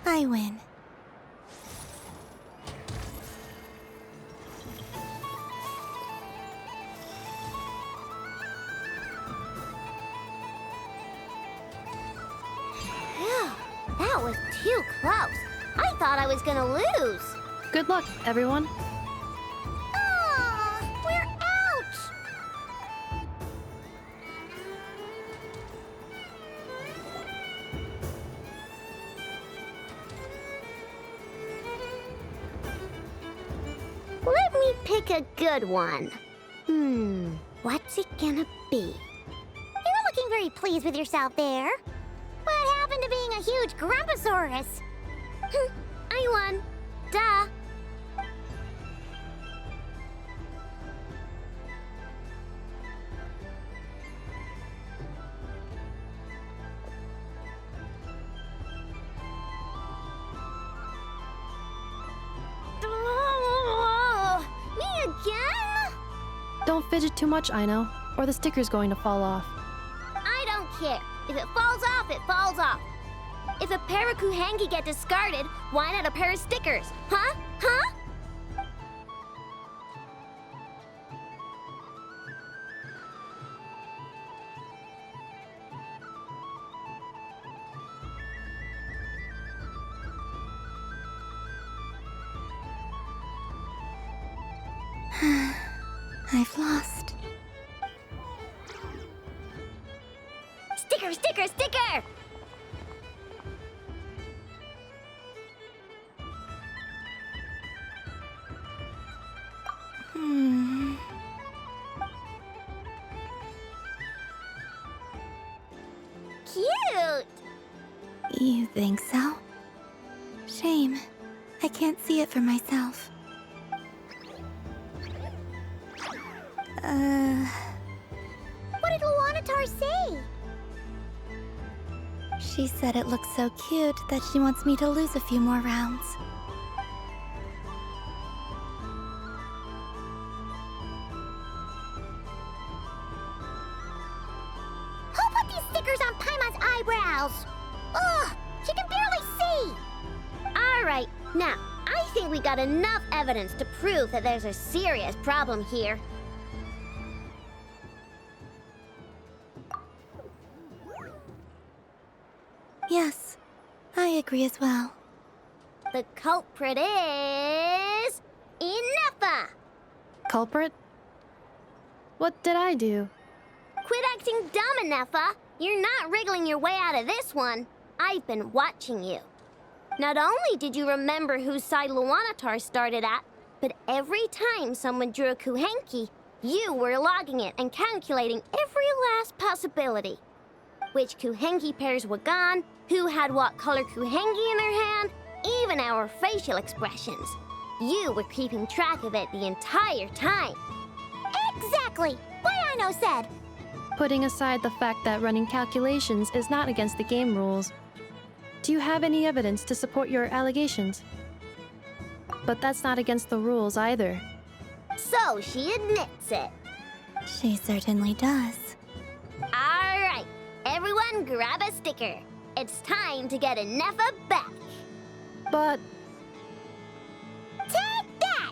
I win. Phew, that was too close. I thought I was gonna lose. Good luck, everyone. Oh, we're out! Let me pick a good one. What's it gonna be? You're looking very pleased with yourself there. What happened to being a huge Grumposaurus? I won. Duh. Me again? Don't fidget too much, Aino, or the sticker's going to fall off. I don't care. If it falls off, it falls off. If a pair of Kuhengi get discarded, why not a pair of stickers? Huh? Huh? I've lost. Sticker, sticker, sticker! Cute! You think so? Shame. I can't see it for myself. What did Luanatar say? She said it looks so cute that she wants me to lose a few more rounds. Who put these stickers on Paimon's eyebrows? Ugh, she can barely see. All right, now, I think we got enough evidence to prove that there's a serious problem here. Yes, I agree as well. The culprit is... Ineffa! Culprit? What did I do? Quit acting dumb, Ineffa! You're not wriggling your way out of this one. I've been watching you. Not only did you remember whose side Luanatar started at, but every time someone drew a Kuhenki, you were logging it and calculating every last possibility. Which Kuhenki pairs were gone, who had what color Kuhenki in their hand, even our facial expressions. You were keeping track of it the entire time. Exactly! Bayano said! Putting aside the fact that running calculations is not against the game rules, do you have any evidence to support your allegations? But that's not against the rules either. So she admits it. She certainly does. All right, everyone grab a sticker. It's time to get Ineffa back. But... Take that!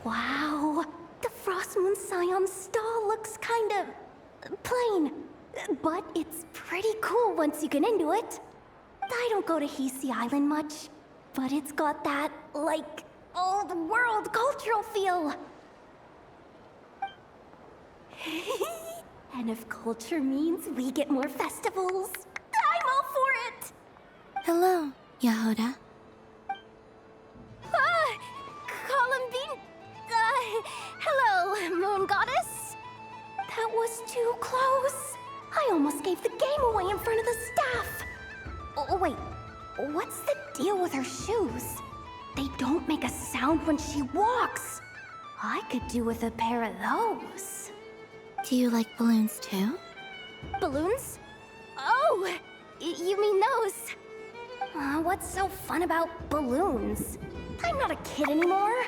Wow, the Frost Moon Scion stall looks kind of plain, but it's pretty cool once you get into it. I don't go to Hisi Island much, but it's got that, like, old world cultural feel. And if culture means we get more festivals, I'm all for it! Hello, Yahoda. Columbine? Hello, Moon Goddess? That was too close. I almost gave the game away in front of the staff. Oh, wait, what's the deal with her shoes? They don't make a sound when she walks. I could do with a pair of those. Do you like balloons too? Balloons? Oh, you mean those? What's so fun about balloons? I'm not a kid anymore.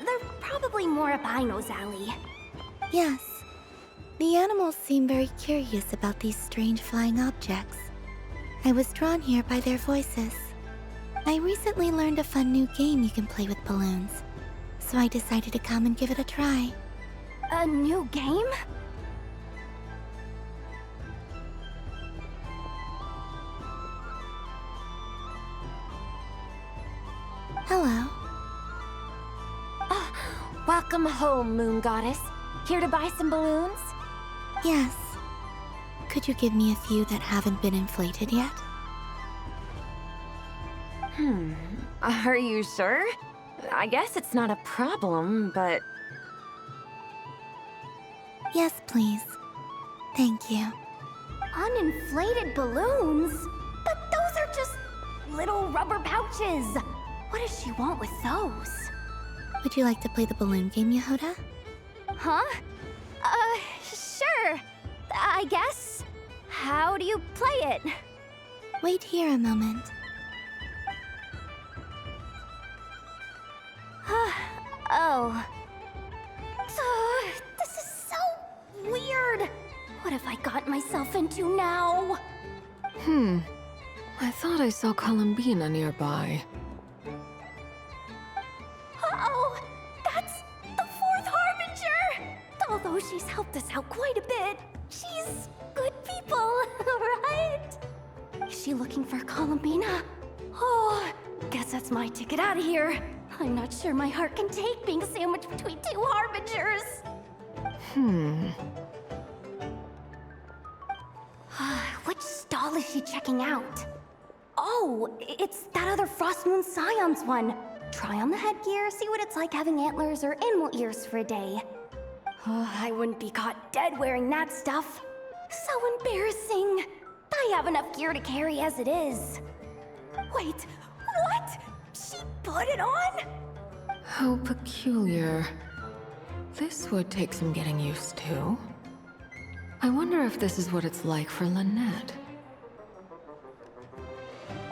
They're probably more up Aino's alley. Yes. The animals seem very curious about these strange flying objects. I was drawn here by their voices. I recently learned a fun new game you can play with balloons, so I decided to come and give it a try. A new game? Hello. Welcome home, Moon Goddess. Here to buy some balloons? Yes. Could you give me a few that haven't been inflated yet? Are you sure? I guess it's not a problem, but... Yes, please. Thank you. Uninflated balloons? But those are just little rubber pouches. What does she want with those? Would you like to play the balloon game, Yehoda? Huh? Sure. I guess. How do you play it? Wait here a moment. Oh. This is so weird. What have I got myself into now? I thought I saw Columbina nearby. Uh-oh! That's the fourth Harbinger! Although she's helped us out quite a bit, she's good people, right? Is she looking for Columbina? Oh, guess that's my ticket out of here. I'm not sure my heart can take being sandwiched between two Harbingers. Which stall is she checking out? Oh, it's that other Frost Moon Scion's one. Try on the headgear, see what it's like having antlers or animal ears for a day. I wouldn't be caught dead wearing that stuff. So embarrassing. I have enough gear to carry as it is. Wait, what? She put it on? How peculiar. This would take some getting used to. I wonder if this is what it's like for Lynette.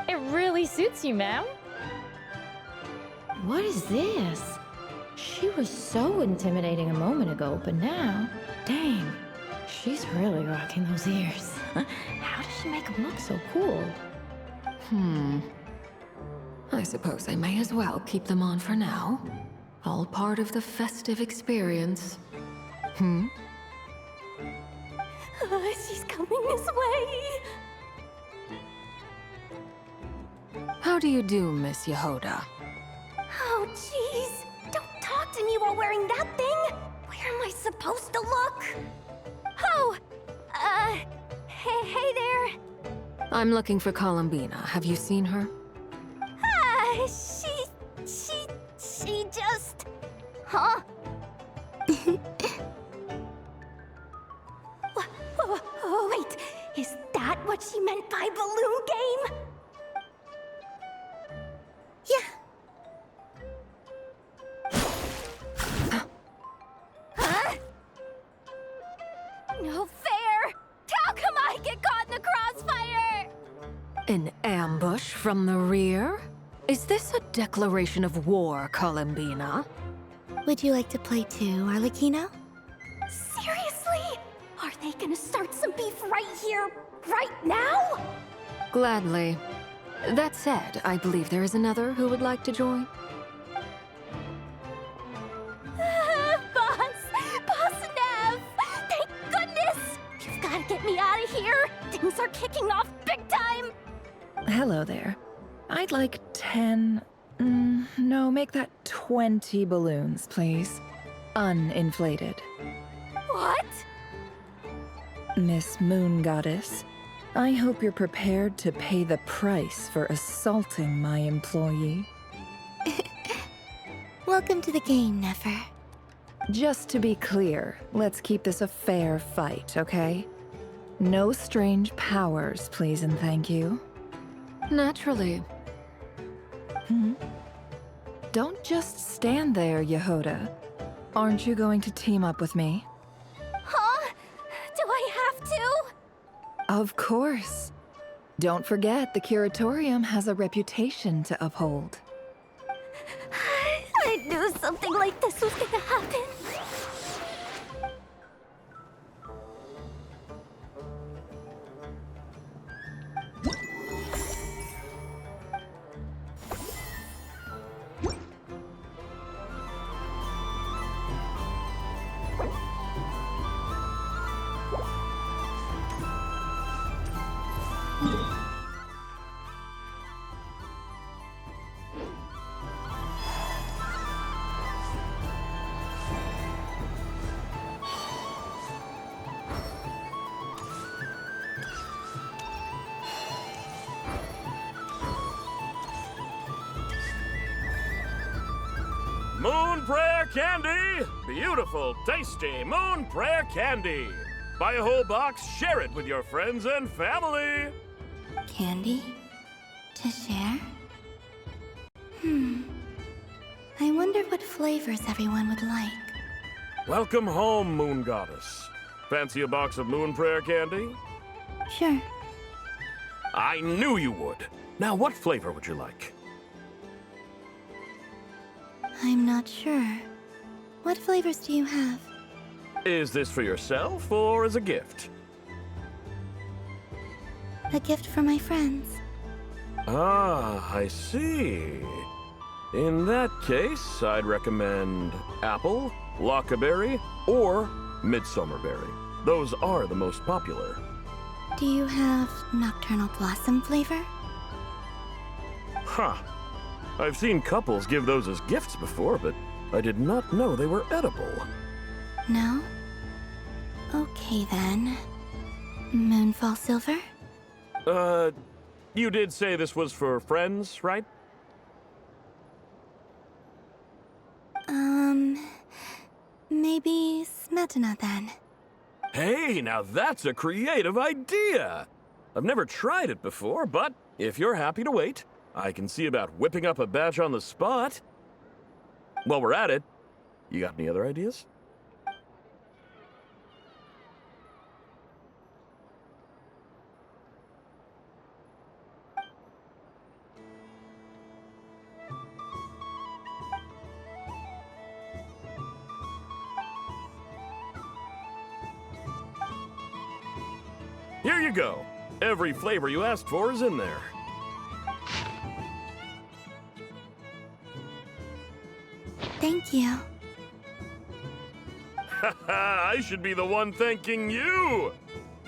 It really suits you, ma'am. What is this? She was so intimidating a moment ago, but now, dang, she's really rocking those ears. How does she make them look so cool? I suppose I may as well keep them on for now. All part of the festive experience. She's coming this way. How do you do, Miss Yehoda? Oh, jeez. Don't talk to me while wearing that thing. Where am I supposed to look? Oh, hey there. I'm looking for Columbina. Have you seen her? She just... Huh? Wait, is that what she meant by balloon game? Huh? No fair! How come I get caught in the crossfire? An ambush from the rear? Is this a declaration of war, Columbina? Would you like to play too, Arlecchino? Seriously? Are they gonna start some beef right here, right now? Gladly. That said, I believe there is another who would like to join. Boss Nev! Thank goodness! You've gotta get me out of here! Things are kicking off big time! Hello there. I'd like 10... no, make that 20 balloons, please. Uninflated. What? Miss Moon Goddess, I hope you're prepared to pay the price for assaulting my employee. Welcome to the game, Nefer. Just to be clear, let's keep this a fair fight, okay? No strange powers, please and thank you. Naturally. Don't just stand there, Yehoda. Aren't you going to team up with me? Huh? Do I have to? Of course. Don't forget, the Curatorium has a reputation to uphold. I knew something like this was gonna happen. Moon Prayer Candy! beautiful, tasty Moon Prayer candy. Buy a whole box, share it with your friends and family. Candy? To share? I wonder what flavors everyone would like. Welcome home, Moon Goddess. Fancy a box of Moon Prayer candy? Sure. I knew you would. Now, what flavor would you like? I'm not sure. What flavors do you have? Is this for yourself or as a gift? A gift for my friends. Ah, I see. In that case, I'd recommend apple, lockaberry, or midsummerberry. Those are the most popular. Do you have nocturnal blossom flavor? Huh. I've seen couples give those as gifts before, but I did not know they were edible. No? Okay then. Moonfall silver? You did say this was for friends, right? Maybe Smetana then. Hey, now that's a creative idea! I've never tried it before, but if you're happy to wait, I can see about whipping up a batch on the spot. While we're at it, you got any other ideas? Here you go. Every flavor you asked for is in there. Thank you. I should be the one thanking you!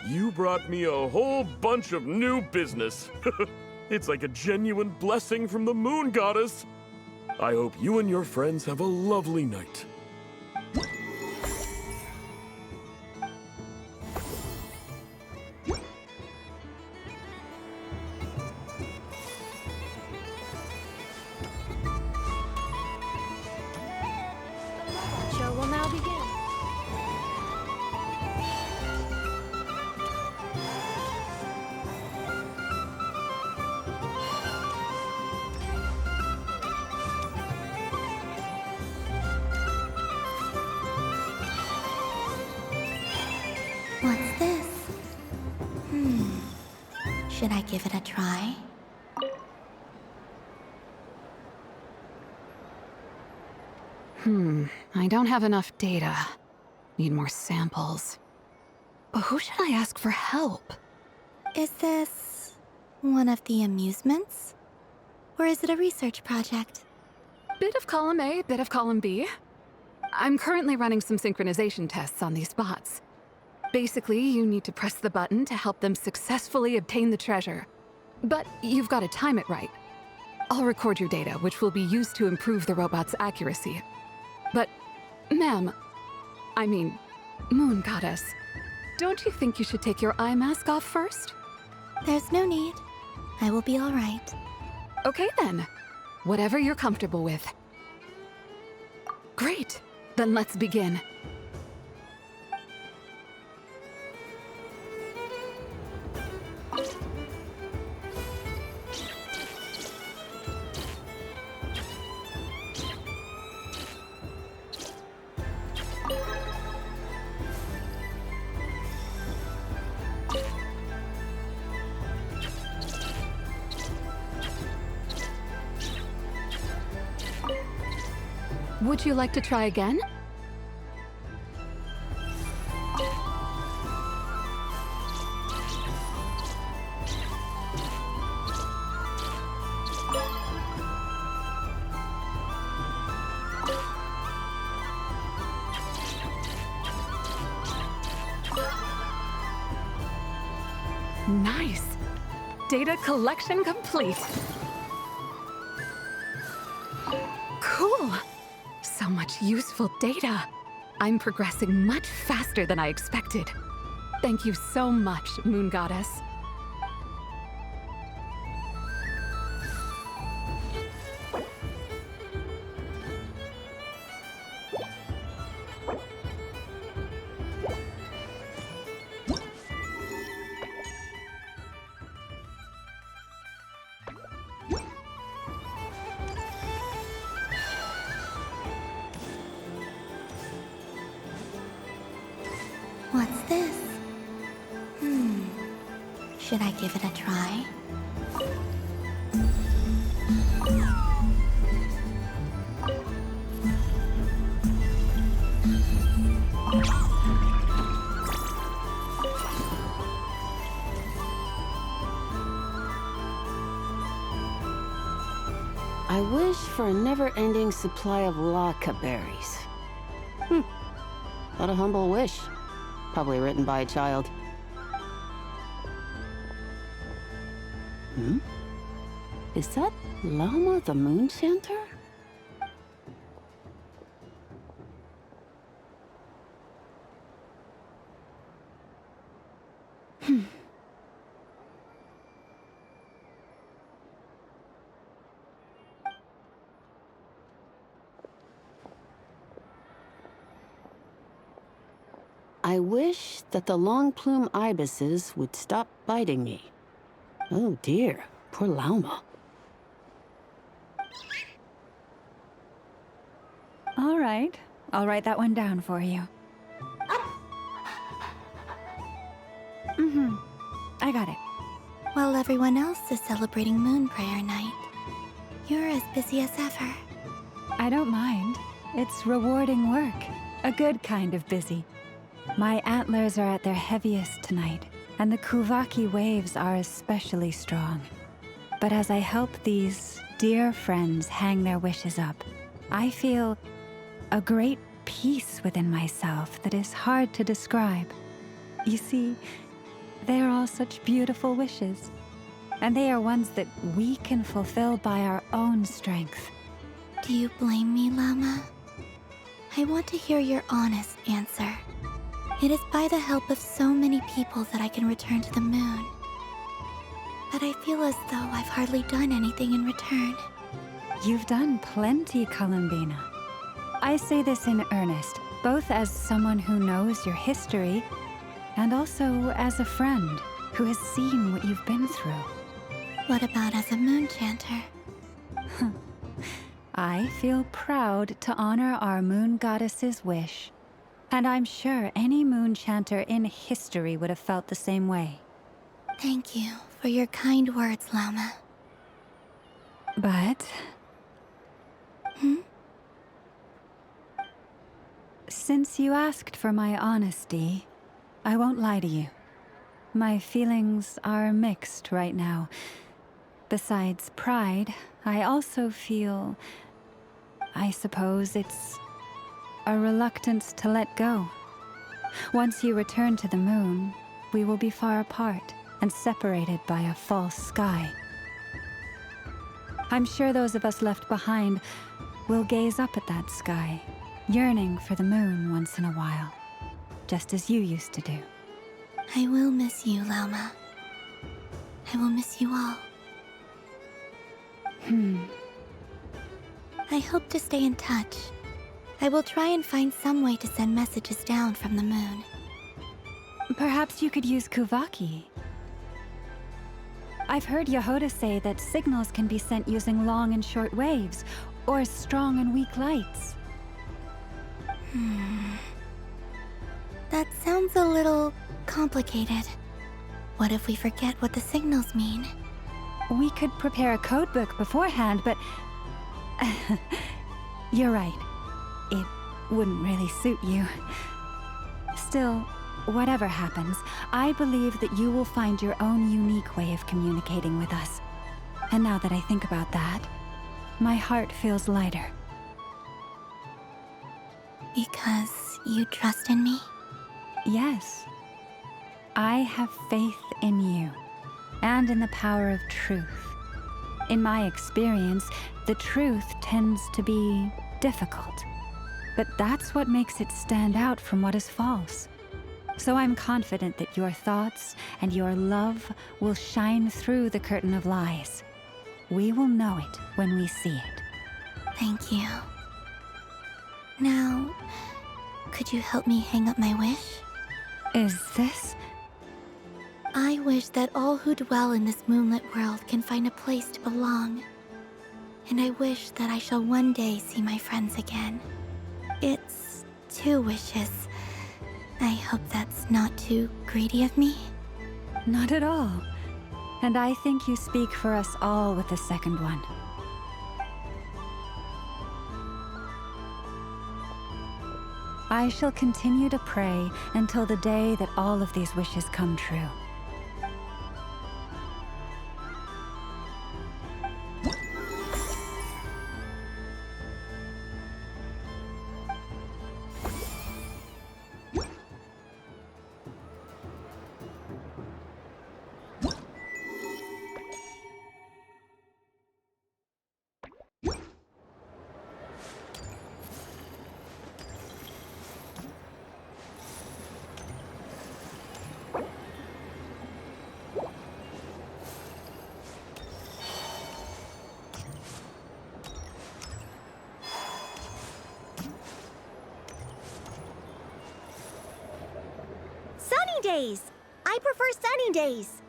You brought me a whole bunch of new business. It's like a genuine blessing from the Moon Goddess. I hope you and your friends have a lovely night. Show will now begin. What's this? Should I give it a try? I don't have enough data. Need more samples. But who should I ask for help? Is this one of the amusements? Or is it a research project? Bit of column A, bit of column B. I'm currently running some synchronization tests on these bots. Basically, you need to press the button to help them successfully obtain the treasure. But you've got to time it right. I'll record your data, which will be used to improve the robot's accuracy. But, ma'am, I mean, Moon Goddess, don't you think you should take your eye mask off first? There's no need. I will be all right. Okay then. Whatever you're comfortable with. Great. Then let's begin. Would you like to try again? Nice. Data collection complete. Cool. So much useful data. I'm progressing much faster than I expected. Thank you so much, Moon Goddess. Should I give it a try? I wish for a never-ending supply of laka berries. What a humble wish. Probably written by a child. Is that Llama the Moon Chanter? I wish that the long plume ibises would stop biting me. Oh dear, poor Llama. All right, I'll write that one down for you. I got it. While everyone else is celebrating Moon Prayer Night, you're as busy as ever. I don't mind. It's rewarding work. A good kind of busy. My antlers are at their heaviest tonight, and the Kuvaki waves are especially strong. But as I help these dear friends hang their wishes up, I feel a great peace within myself that is hard to describe. You see, they are all such beautiful wishes, and they are ones that we can fulfill by our own strength. Do you blame me, Llama? I want to hear your honest answer. It is by the help of so many people that I can return to the moon. But I feel as though I've hardly done anything in return. You've done plenty, Columbina. I say this in earnest, both as someone who knows your history, and also as a friend who has seen what you've been through. What about as a moon chanter? I feel proud to honor our moon goddess's wish. And I'm sure any moon chanter in history would have felt the same way. Thank you for your kind words, Llama. But... Since you asked for my honesty, I won't lie to you. My feelings are mixed right now. Besides pride, I also feel... I suppose it's... a reluctance to let go. Once you return to the moon, we will be far apart and separated by a false sky. I'm sure those of us left behind will gaze up at that sky, yearning for the moon once in a while, just as you used to do. I will miss you, Llama. I will miss you all. I hope to stay in touch. I will try and find some way to send messages down from the moon. Perhaps you could use Kuvaki. I've heard Yehoda say that signals can be sent using long and short waves, or strong and weak lights. That sounds a little complicated. What if we forget what the signals mean? We could prepare a codebook beforehand, but... You're right. It wouldn't really suit you. Still, whatever happens, I believe that you will find your own unique way of communicating with us. And now that I think about that, my heart feels lighter. Because you trust in me? Yes. I have faith in you, and in the power of truth. In my experience, the truth tends to be difficult. But that's what makes it stand out from what is false. So I'm confident that your thoughts and your love will shine through the curtain of lies. We will know it when we see it. Thank you. Now, could you help me hang up my wish? Is this? I wish that all who dwell in this moonlit world can find a place to belong. And I wish that I shall one day see my friends again. It's 2 wishes. I hope that's not too greedy of me. Not at all. And I think you speak for us all with the second one. I shall continue to pray until the day that all of these wishes come true. Days. I prefer sunny days.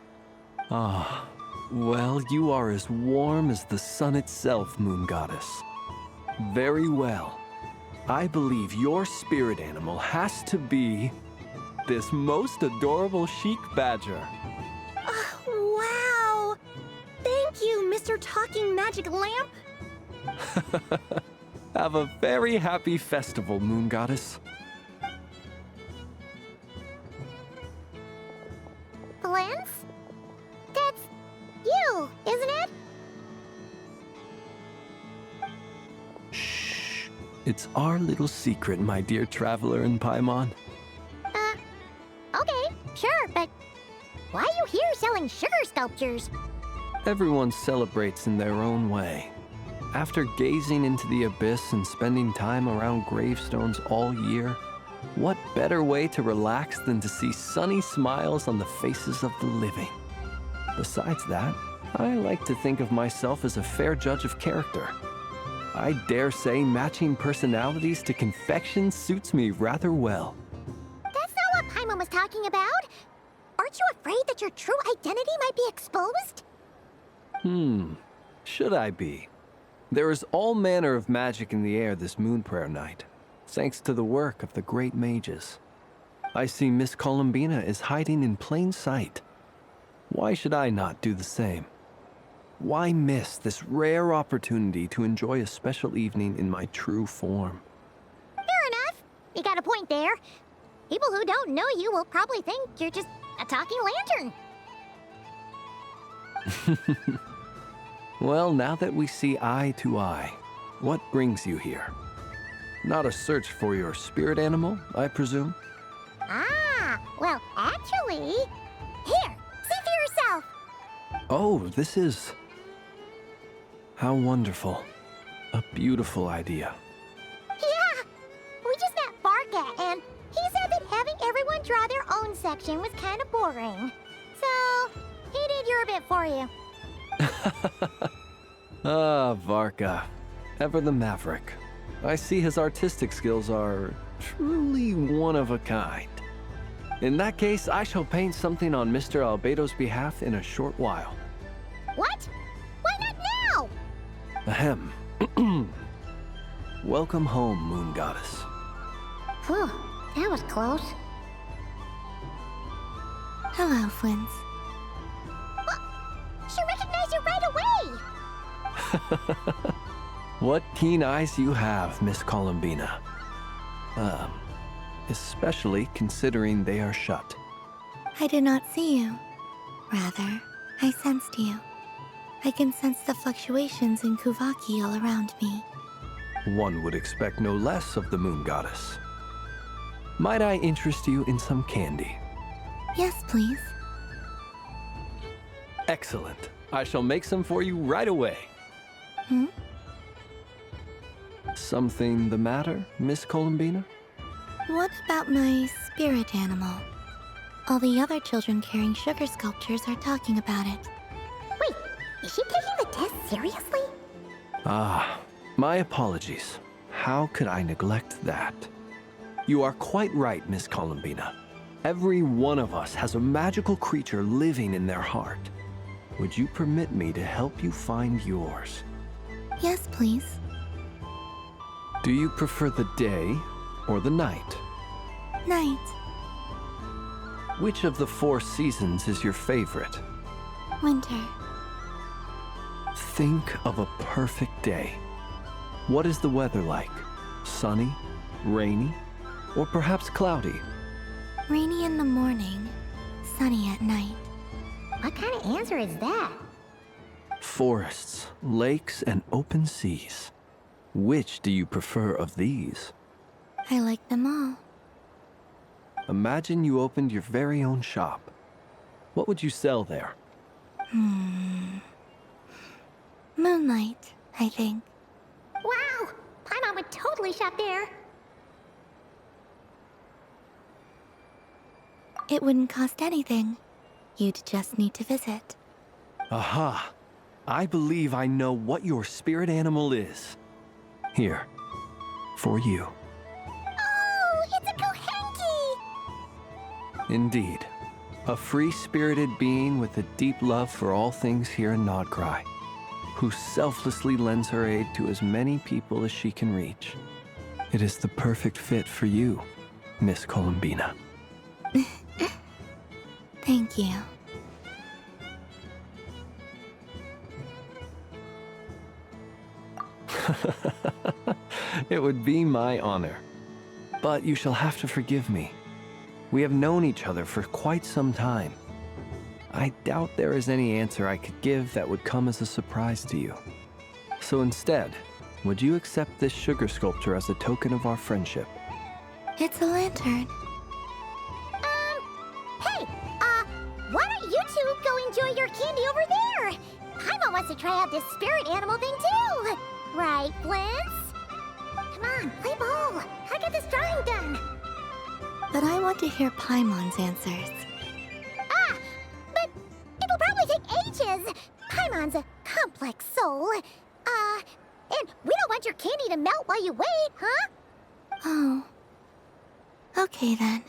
Ah, well, you are as warm as the sun itself, Moon Goddess. Very well. I believe your spirit animal has to be this most adorable chic badger. Wow! Thank you, Mr. Talking Magic Lamp. Have a very happy festival, Moon Goddess. Lance? That's you, isn't it? Shh. It's our little secret, my dear traveler in Paimon. Okay, sure, but why are you here selling sugar sculptures? Everyone celebrates in their own way. After gazing into the abyss and spending time around gravestones all year, what better way to relax than to see sunny smiles on the faces of the living? Besides that, I like to think of myself as a fair judge of character. I dare say matching personalities to confection suits me rather well. That's not what Paimon was talking about. Aren't you afraid that your true identity might be exposed? Should I be? There is all manner of magic in the air this moon prayer night, thanks to the work of the great mages. I see Miss Columbina is hiding in plain sight. Why should I not do the same? Why miss this rare opportunity to enjoy a special evening in my true form? Fair enough. You got a point there. People who don't know you will probably think you're just a talking lantern. Well, now that we see eye to eye, what brings you here? Not a search for your spirit animal, I presume? Ah, well, actually... Here, see for yourself. Oh, this is... How wonderful. A beautiful idea. Yeah, we just met Barca, and he said that having everyone draw their own section was kind of boring. So, he did your bit for you. Ah, Varka. Ever the maverick. I see his artistic skills are truly one of a kind. In that case, I shall paint something on Mr. Albedo's behalf in a short while. What? Why not now? Ahem. Welcome home, Moon Goddess. Whew, that was close. Hello, Twins. She recognized you right away! What keen eyes you have, Miss Columbina. Especially considering they are shut. I did not see you. Rather, I sensed you. I can sense the fluctuations in Kuvaki all around me. One would expect no less of the Moon Goddess. Might I interest you in some candy? Yes, please. Excellent. I shall make some for you right away. Something the matter, Miss Columbina? What about my spirit animal? All the other children carrying sugar sculptures are talking about it. Wait, is she taking the test seriously? Ah, my apologies. How could I neglect that? You are quite right, Miss Columbina. Every one of us has a magical creature living in their heart. Would you permit me to help you find yours? Yes, please. Do you prefer the day or the night? Night. Which of the 4 seasons is your favorite? Winter. Think of a perfect day. What is the weather like? Sunny, rainy, or perhaps cloudy? Rainy in the morning, sunny at night. What kind of answer is that? Forests, lakes, and open seas. Which do you prefer of these? I like them all. Imagine you opened your very own shop. What would you sell there? Moonlight, I think. Wow! Paimon would totally shop there. It wouldn't cost anything. You'd just need to visit. Aha! I believe I know what your spirit animal is. Here, for you. Oh, it's a Kohenki! Indeed. A free-spirited being with a deep love for all things here in Nodcry, who selflessly lends her aid to as many people as she can reach. It is the perfect fit for you, Miss Columbina. Thank you. It would be my honor. But you shall have to forgive me. We have known each other for quite some time. I doubt there is any answer I could give that would come as a surprise to you. So instead, would you accept this sugar sculpture as a token of our friendship? It's a lantern. Hey, why don't you two go enjoy your candy over there? Paimon wants to try out this spirit animal thing too. Right, Blintz? Come on, play ball. How to get this drawing done? But I want to hear Paimon's answers. But it'll probably take ages. Paimon's a complex soul. And we don't want your candy to melt while you wait, huh? Oh. Okay then.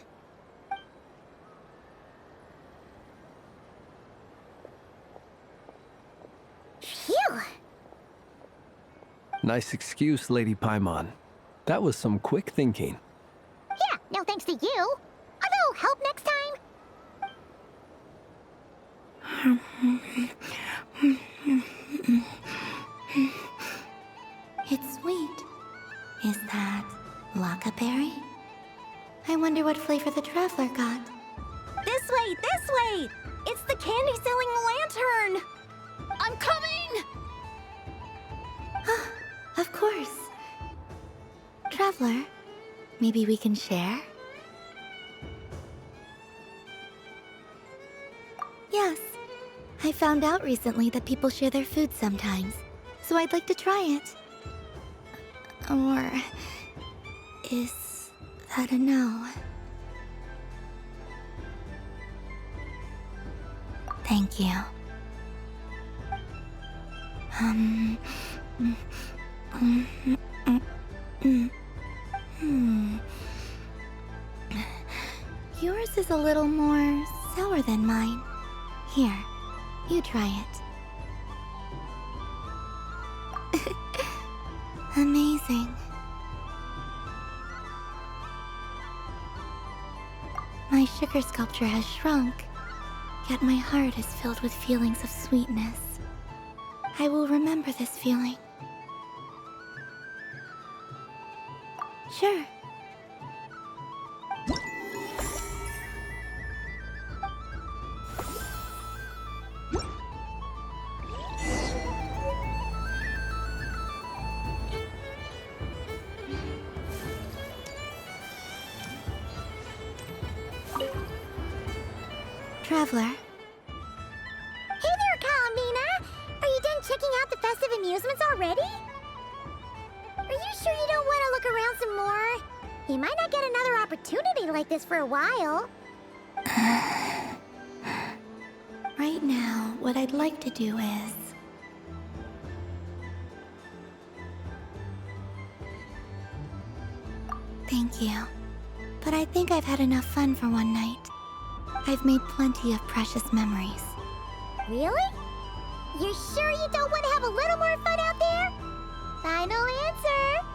Phew. Nice excuse, Lady Paimon. That was some quick thinking. Yeah, no thanks to you. A little help next time. It's sweet. Is that Lockaberry? I wonder what flavor the traveler got. This way, this way! It's the candy-selling lantern! I'm coming! Of course. Traveler, maybe we can share? Yes. I found out recently that people share their food sometimes, so I'd like to try it. Or is that a no? Thank you. Yours is a little more sour than mine. Here, you try it. Amazing. My sugar sculpture has shrunk, yet my heart is filled with feelings of sweetness. I will remember this feeling. Sure. Traveler. Hey there, Columbina! Are you done checking out the festive amusements already? Are you sure you don't want to look around some more? You might not get another opportunity like this for a while. Right now, what I'd like to do is... Thank you. But I think I've had enough fun for one night. I've made plenty of precious memories. Really? You sure you don't want to have a little more fun out there? Final answer?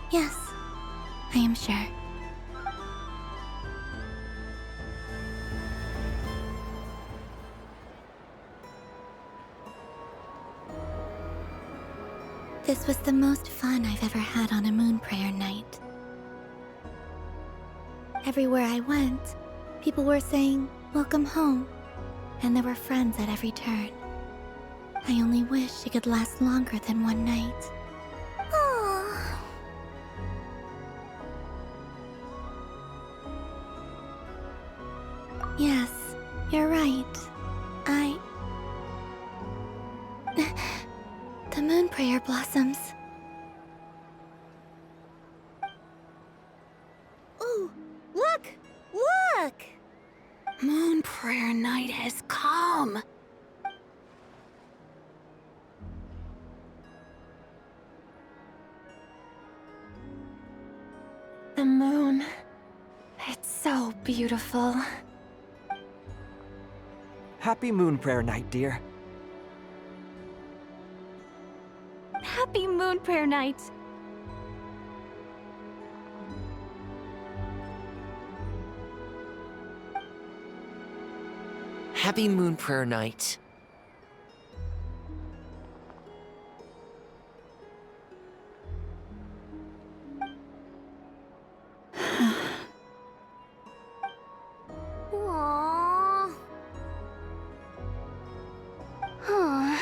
Yes, I am sure. This was the most fun I've ever had on a moon prayer night. Everywhere I went, people were saying, "Welcome home," and there were friends at every turn. I only wish it could last longer than one night. Oh. Yes, you're right. The moon prayer blossoms. Ooh, look! Look! Moon prayer night has come. The moon. It's so beautiful. Happy moon prayer night, dear. Happy moon prayer night. Happy moon prayer night. Aww. Huh.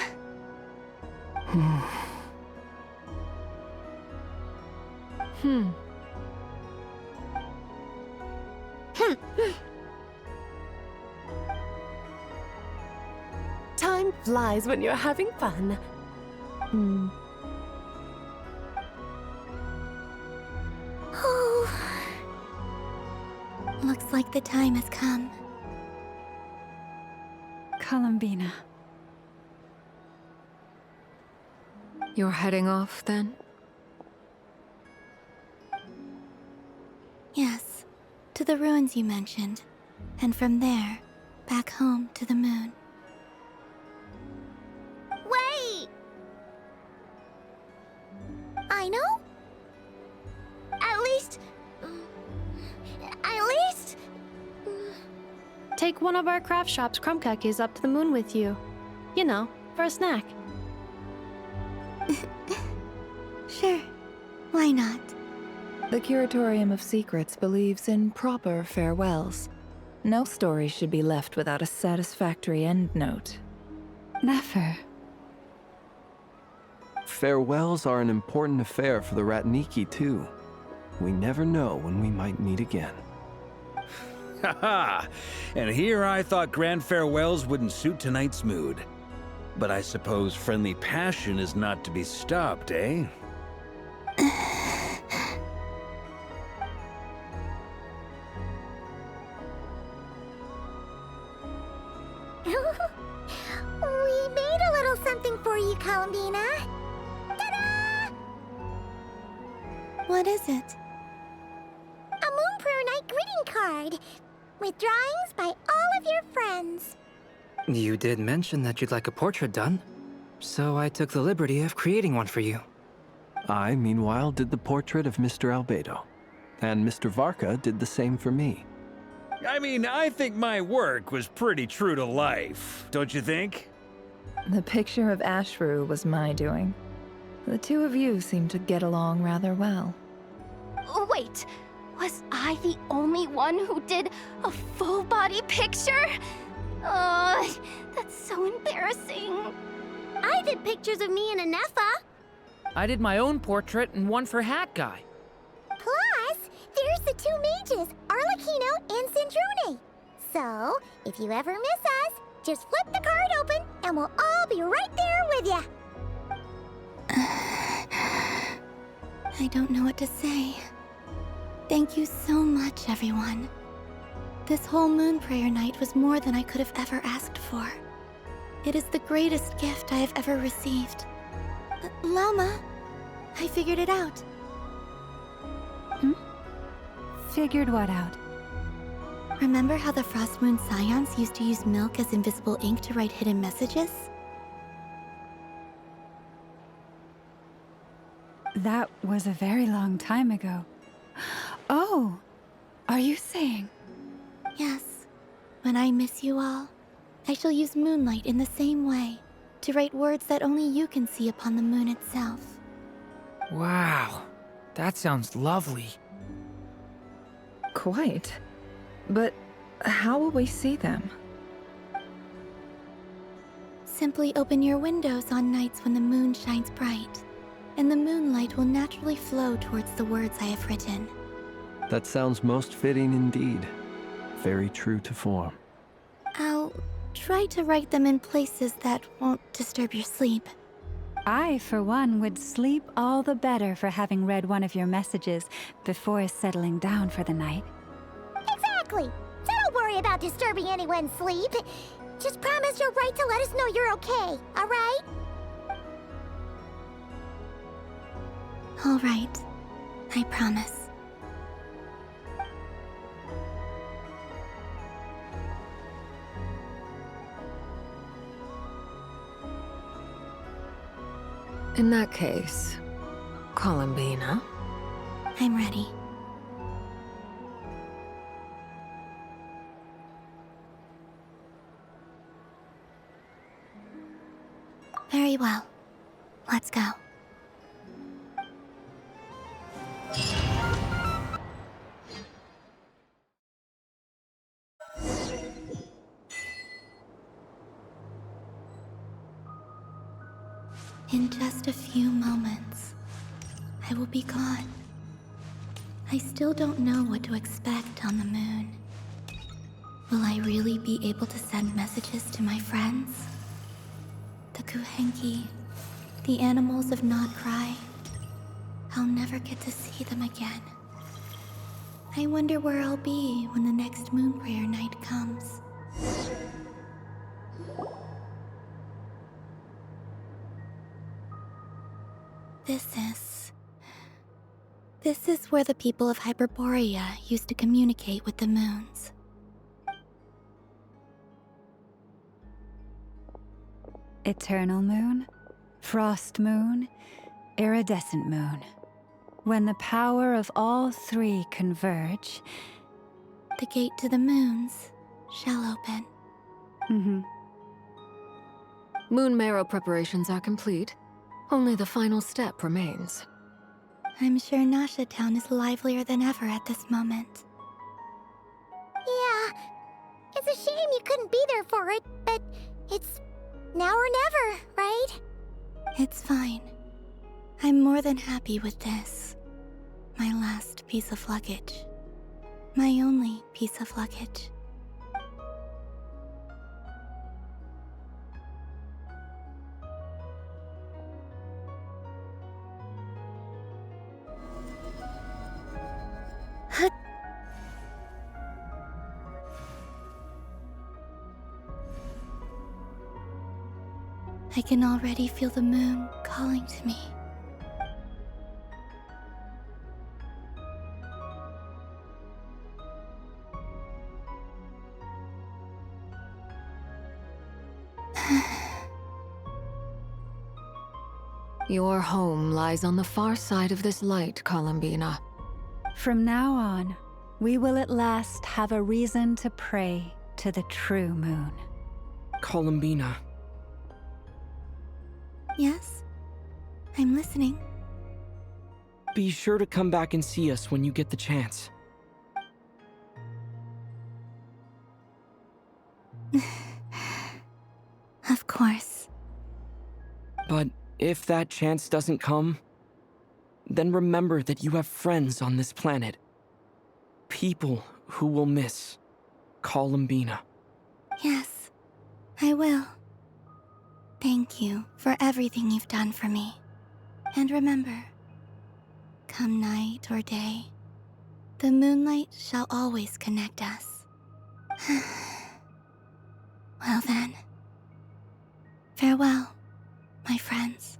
Time flies when you're having fun. Looks like the time has come. Columbina. You're heading off then? Yes, to the ruins you mentioned. And from there, back home to the moon. Wait! I know? At least... Take one of our craft shop's crumb cookies up to the moon with you. You know, for a snack. Sure, why not? The Curatorium of Secrets believes in proper farewells. No story should be left without a satisfactory endnote. Never. Farewells are an important affair for the Ratniki, too. We never know when we might meet again. Haha! And here I thought grand farewells wouldn't suit tonight's mood. But I suppose friendly passion is not to be stopped, eh? We made a little something for you, Columbina. Ta-da! What is it? A Moon Prayer Night greeting card with drawings by all of your friends. You did mention that you'd like a portrait done, so I took the liberty of creating one for you. I, meanwhile, did the portrait of Mr. Albedo, and Mr. Varka did the same for me. I mean, I think my work was pretty true to life, don't you think? The picture of Ashru was my doing. The two of you seem to get along rather well. Wait, was I the only one who did a full-body picture? That's so embarrassing. I did pictures of me and Anefa. I did my own portrait and one for Hat Guy. Plus, there's the two mages, Arlecchino and Sandrone. So, if you ever miss us, just flip the card open and we'll all be right there with you. I don't know what to say. Thank you so much, everyone. This whole moon prayer night was more than I could have ever asked for. It is the greatest gift I have ever received. Lauma, I figured it out. Figured what out? Remember how the Frost Moon Scions used to use milk as invisible ink to write hidden messages? That was a very long time ago. Oh, are you saying? Yes. When I miss you all, I shall use moonlight in the same way to write words that only you can see upon the moon itself. Wow, that sounds lovely. Quite. But how will we see them? Simply open your windows on nights when the moon shines bright, and the moonlight will naturally flow towards the words I have written. That sounds most fitting indeed. Very true to form. I'll try to write them in places that won't disturb your sleep. I, for one, would sleep all the better for having read one of your messages before settling down for the night. Exactly! So don't worry about disturbing anyone's sleep. Just promise you'll write to let us know you're okay, alright? All right. I promise. In that case, Columbina. I'm ready. Very well. Let's go. In just a few moments, I will be gone. I still don't know what to expect on the moon. Will I really be able to send messages to my friends? The Kuhenki, the animals of Not Cry. I'll never get to see them again. I wonder where I'll be when the next moon prayer night comes. This is where the people of Hyperborea used to communicate with the moons. Eternal moon, frost moon, iridescent moon. When the power of all three converge, the gate to the moons shall open. Moon marrow preparations are complete. Only the final step remains. I'm sure Nasha Town is livelier than ever at this moment. Yeah, it's a shame you couldn't be there for it, but it's now or never, right? It's fine. I'm more than happy with this. My last piece of luggage. My only piece of luggage. I can already feel the moon calling to me. Your home lies on the far side of this light, Columbina. From now on, we will at last have a reason to pray to the true moon. Columbina. Yes? I'm listening. Be sure to come back and see us when you get the chance. Of course. But if that chance doesn't come, then remember that you have friends on this planet. People who will miss Columbina. Yes, I will. Thank you for everything you've done for me. And remember, come night or day, the moonlight shall always connect us. Well then, farewell, my friends.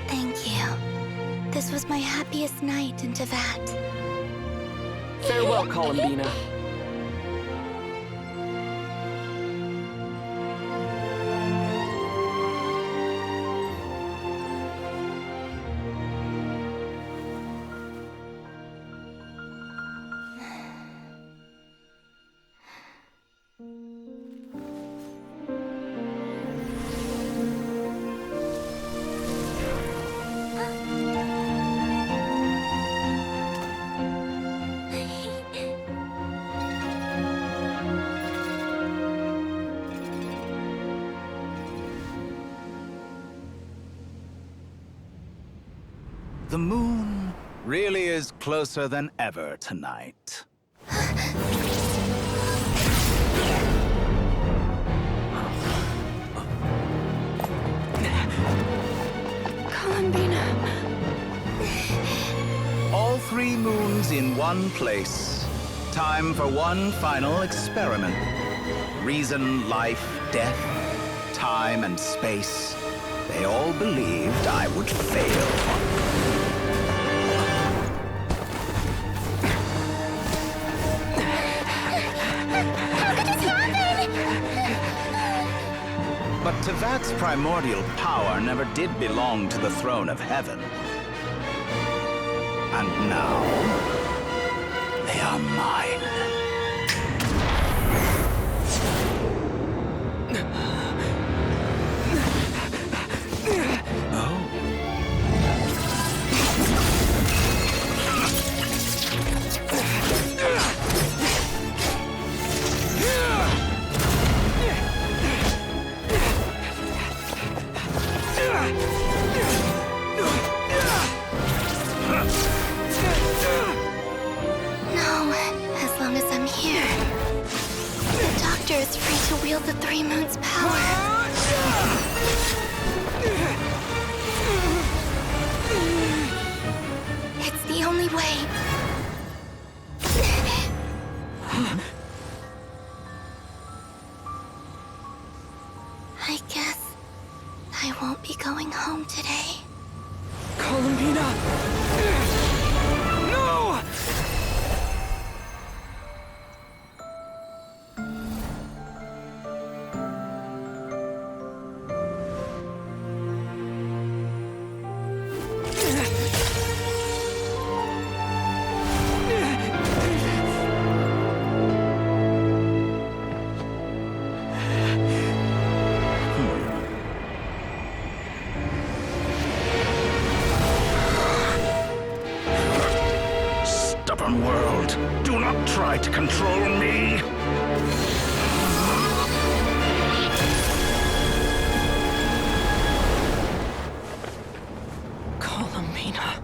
Thank you. This was my happiest night in Tevat. Farewell, Columbina. The moon really is closer than ever tonight. Columbina. All 3 moons in one place. Time for one final experiment. Reason, life, death, time, and space. They all believed I would fail. But Tevat's primordial power never did belong to the throne of heaven. And now, they are mine. No, as long as I'm here. The Doctor is free to wield the 3 moons' power. It's the only way. I guess I won't be going home today. Columbina! No! Stubborn world, do not try to control me! Columbina.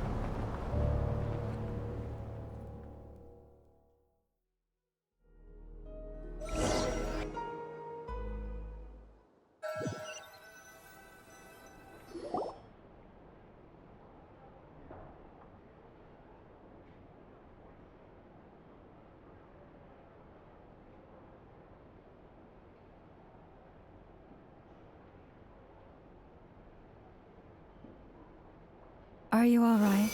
Are you all right?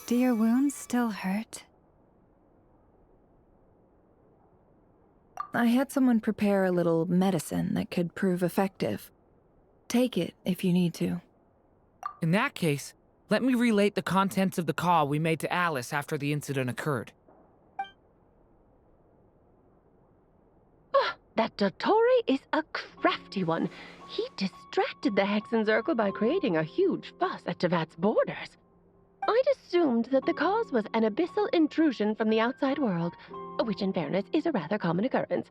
Do your wounds still hurt? I had someone prepare a little medicine that could prove effective. Take it if you need to. In that case, let me relate the contents of the call we made to Alice after the incident occurred. That Dottore is a crafty one. He distracted the Hexenzirkel by creating a huge fuss at Tevat's borders. I'd assumed that the cause was an abyssal intrusion from the outside world, which in fairness is a rather common occurrence.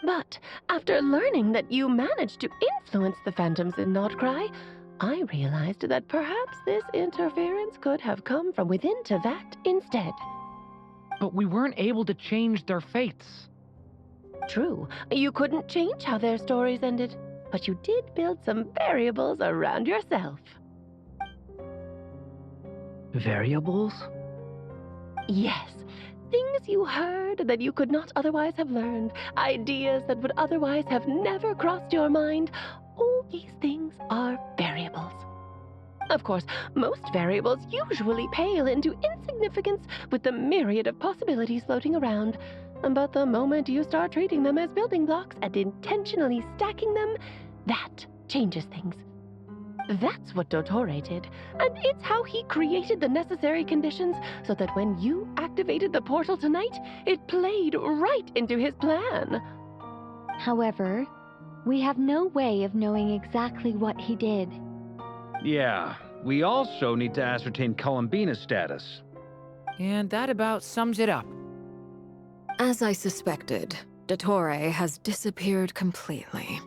But after learning that you managed to influence the phantoms in Notcry, I realized that perhaps this interference could have come from within Tevat instead. But we weren't able to change their fates. True, you couldn't change how their stories ended, but you did build some variables around yourself. Variables? Yes, things you heard that you could not otherwise have learned, ideas that would otherwise have never crossed your mind. All these things are variables. Of course, most variables usually pale into insignificance with the myriad of possibilities floating around. But the moment you start treating them as building blocks and intentionally stacking them, that changes things. That's what Dottore did, and it's how he created the necessary conditions so that when you activated the portal tonight, it played right into his plan. However, we have no way of knowing exactly what he did. Yeah, we also need to ascertain Columbina's status. And that about sums it up. As I suspected, Dottore has disappeared completely.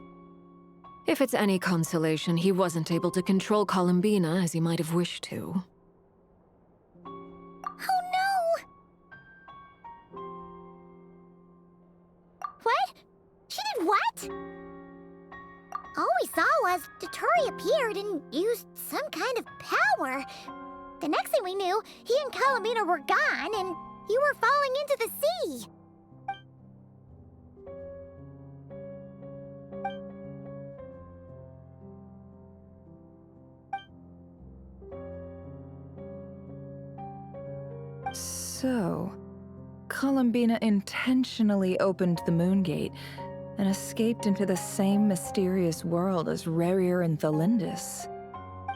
If it's any consolation, he wasn't able to control Columbina as he might have wished to. Oh no! What? She did what? All we saw was Dottore appeared and used some kind of power. The next thing we knew, he and Columbina were gone and you were falling into the sea. So, Columbina intentionally opened the moon gate and escaped into the same mysterious world as Rerir and Thalindis.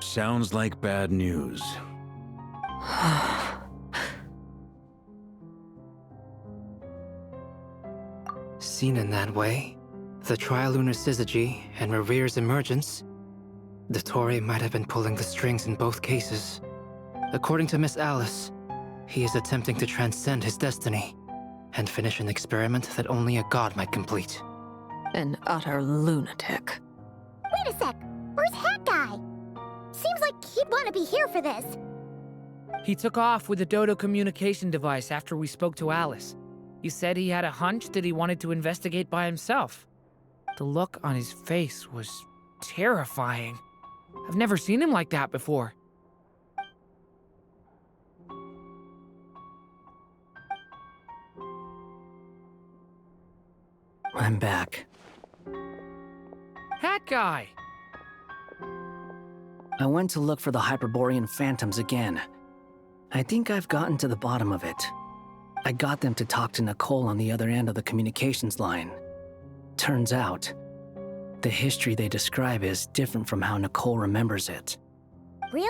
Sounds like bad news. Seen in that way, the trilunar syzygy and Rerir's emergence, Dottore might have been pulling the strings in both cases. According to Miss Alice, he is attempting to transcend his destiny and finish an experiment that only a god might complete. An utter lunatic. Wait a sec, where's Hat Guy? Seems like he'd want to be here for this. He took off with the Dodo communication device after we spoke to Alice. He said he had a hunch that he wanted to investigate by himself. The look on his face was terrifying. I've never seen him like that before. I'm back. Hat Guy! I went to look for the Hyperborean phantoms again. I think I've gotten to the bottom of it. I got them to talk to Nicole on the other end of the communications line. Turns out, the history they describe is different from how Nicole remembers it. Really?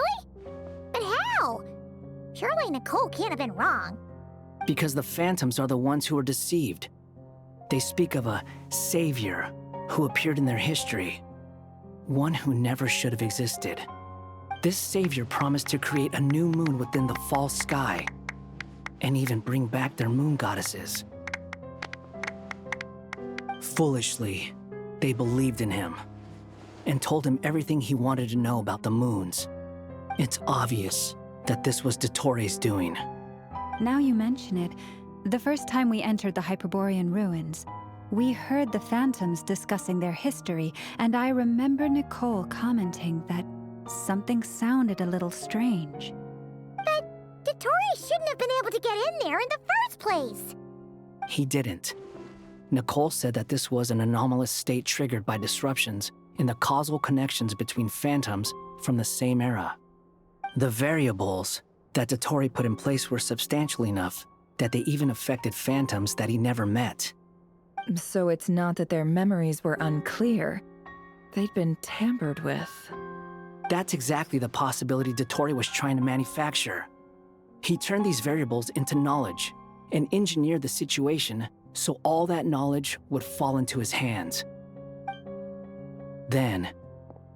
But how? Surely Nicole can't have been wrong. Because the phantoms are the ones who are deceived. They speak of a savior who appeared in their history. One who never should have existed. This savior promised to create a new moon within the false sky, and even bring back their moon goddesses. Foolishly, they believed in him, and told him everything he wanted to know about the moons. It's obvious that this was Dottore's doing. Now you mention it, the first time we entered the Hyperborean ruins, we heard the phantoms discussing their history, and I remember Nicole commenting that something sounded a little strange. But Dottore shouldn't have been able to get in there in the first place. He didn't. Nicole said that this was an anomalous state triggered by disruptions in the causal connections between phantoms from the same era. The variables that Dottore put in place were substantial enough that they even affected phantoms that he never met. So it's not that their memories were unclear. They'd been tampered with. That's exactly the possibility Dottore was trying to manufacture. He turned these variables into knowledge and engineered the situation so all that knowledge would fall into his hands. Then,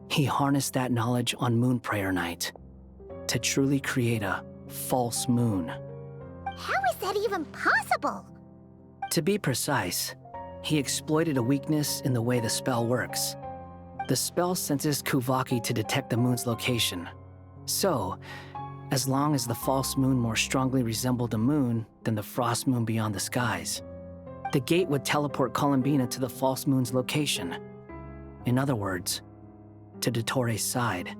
he harnessed that knowledge on Moon Prayer Night to truly create a false moon. How is that even possible? To be precise, he exploited a weakness in the way the spell works. The spell senses Kuvaki to detect the moon's location. So, as long as the false moon more strongly resembled a moon than the frost moon beyond the skies, the gate would teleport Columbina to the false moon's location. In other words, to Dottore's side.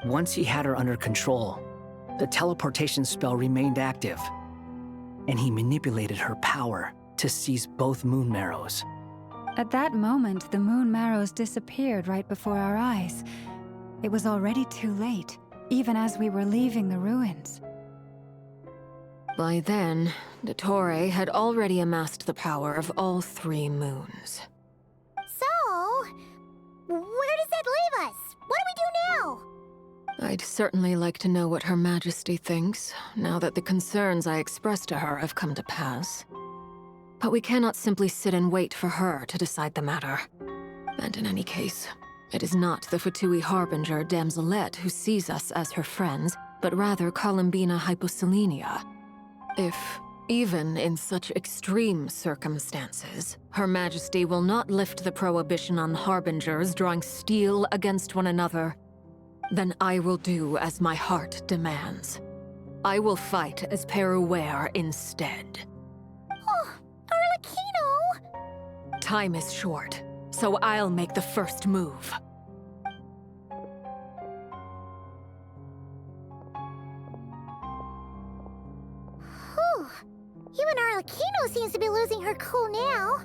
Once he had her under control, the teleportation spell remained active, and he manipulated her power to seize both moon marrows. At that moment, the moon marrows disappeared right before our eyes. It was already too late. even as we were leaving the ruins. By then, Dottore had already amassed the power of all 3 moons. So, where does that leave us? What do we do now? I'd certainly like to know what Her Majesty thinks, now that the concerns I expressed to her have come to pass. But we cannot simply sit and wait for her to decide the matter. And in any case, it is not the Fatui Harbinger Damselette who sees us as her friends, but rather Columbina Hyposelenia. If, even in such extreme circumstances, Her Majesty will not lift the prohibition on Harbingers drawing steel against one another, then I will do as my heart demands. I will fight as Peruware instead. Oh, Arlecchino! Time is short, so I'll make the first move. Whew. Even Arlecchino seems to be losing her cool now.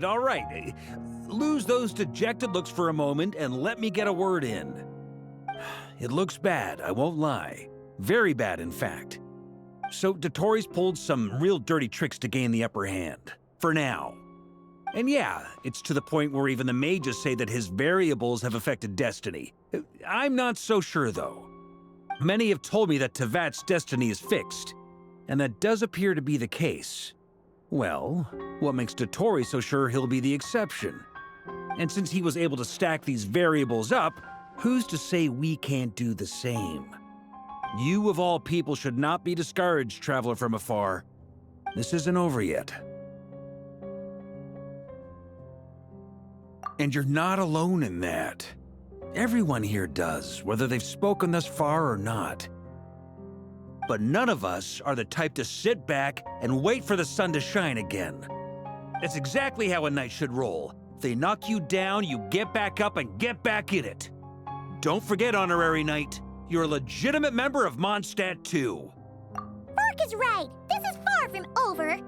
All right. Lose those dejected looks for a moment and let me get a word in. It looks bad, I won't lie. Very bad, in fact. So Dottore's pulled some real dirty tricks to gain the upper hand. For now. And yeah, it's to the point where even the mages say that his variables have affected destiny. I'm not so sure, though. Many have told me that Tevat's destiny is fixed, and that does appear to be the case. Well, what makes Dottore so sure he'll be the exception? And since he was able to stack these variables up, who's to say we can't do the same? You of all people should not be discouraged, traveler from afar. This isn't over yet. And you're not alone in that. Everyone here does, whether they've spoken thus far or not. But none of us are the type to sit back and wait for the sun to shine again. That's exactly how a knight should roll. If they knock you down, you get back up and get back in it. Don't forget, Honorary Knight, you're a legitimate member of Mondstadt too. Bark is right. This is far from over.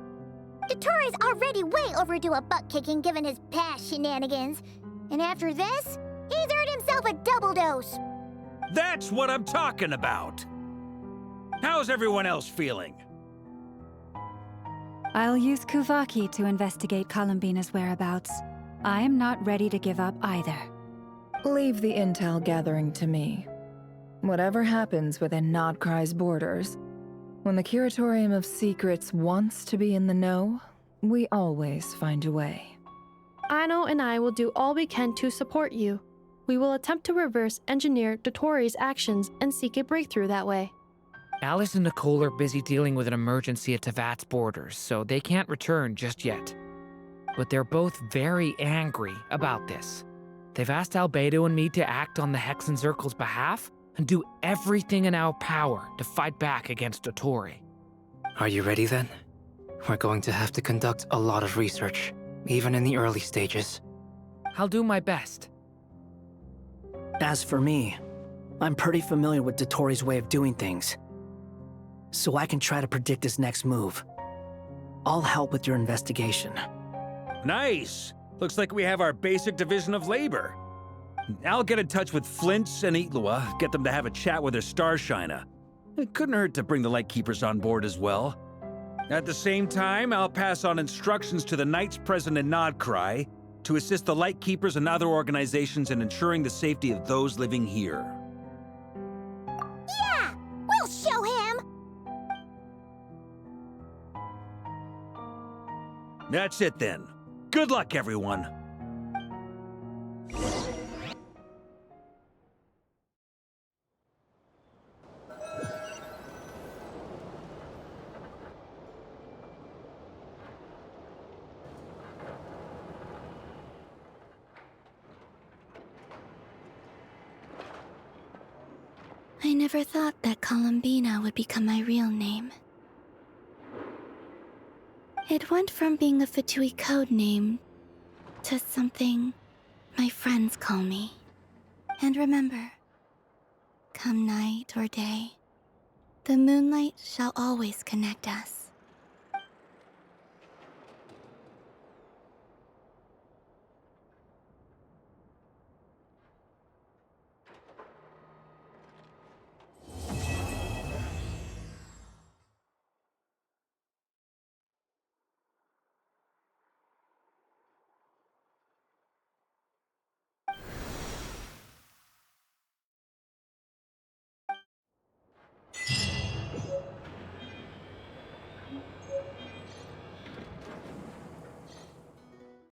Dottore's already way overdue a butt-kicking given his past shenanigans. And after this, he's earned himself a double dose. That's what I'm talking about. How's everyone else feeling? I'll use Kuvaki to investigate Columbina's whereabouts. I am not ready to give up either. Leave the intel gathering to me. Whatever happens within Nodcry's borders, when the Curatorium of Secrets wants to be in the know, we always find a way. Anno and I will do all we can to support you. We will attempt to reverse engineer Dottore's actions and seek a breakthrough that way. Alice and Nicole are busy dealing with an emergency at Tevat's borders, so they can't return just yet. But they're both very angry about this. They've asked Albedo and me to act on the Hexenzirkel's behalf and do everything in our power to fight back against Dottore. Are you ready then? We're going to have to conduct a lot of research, even in the early stages. I'll do my best. As for me, I'm pretty familiar with Dottore's way of doing things, so I can try to predict his next move. I'll help with your investigation. Nice! Looks like we have our basic division of labor. I'll get in touch with Flint's and Itlua, get them to have a chat with their Starshiner. It couldn't hurt to bring the Lightkeepers on board as well. At the same time, I'll pass on instructions to the Knights present in Nodcry to assist the Lightkeepers and other organizations in ensuring the safety of those living here. Yeah! We'll show him! That's it then. Good luck, everyone. I never thought that Columbina would become my real name. It went from being a Fatui code name to something my friends call me. And remember, come night or day, the moonlight shall always connect us.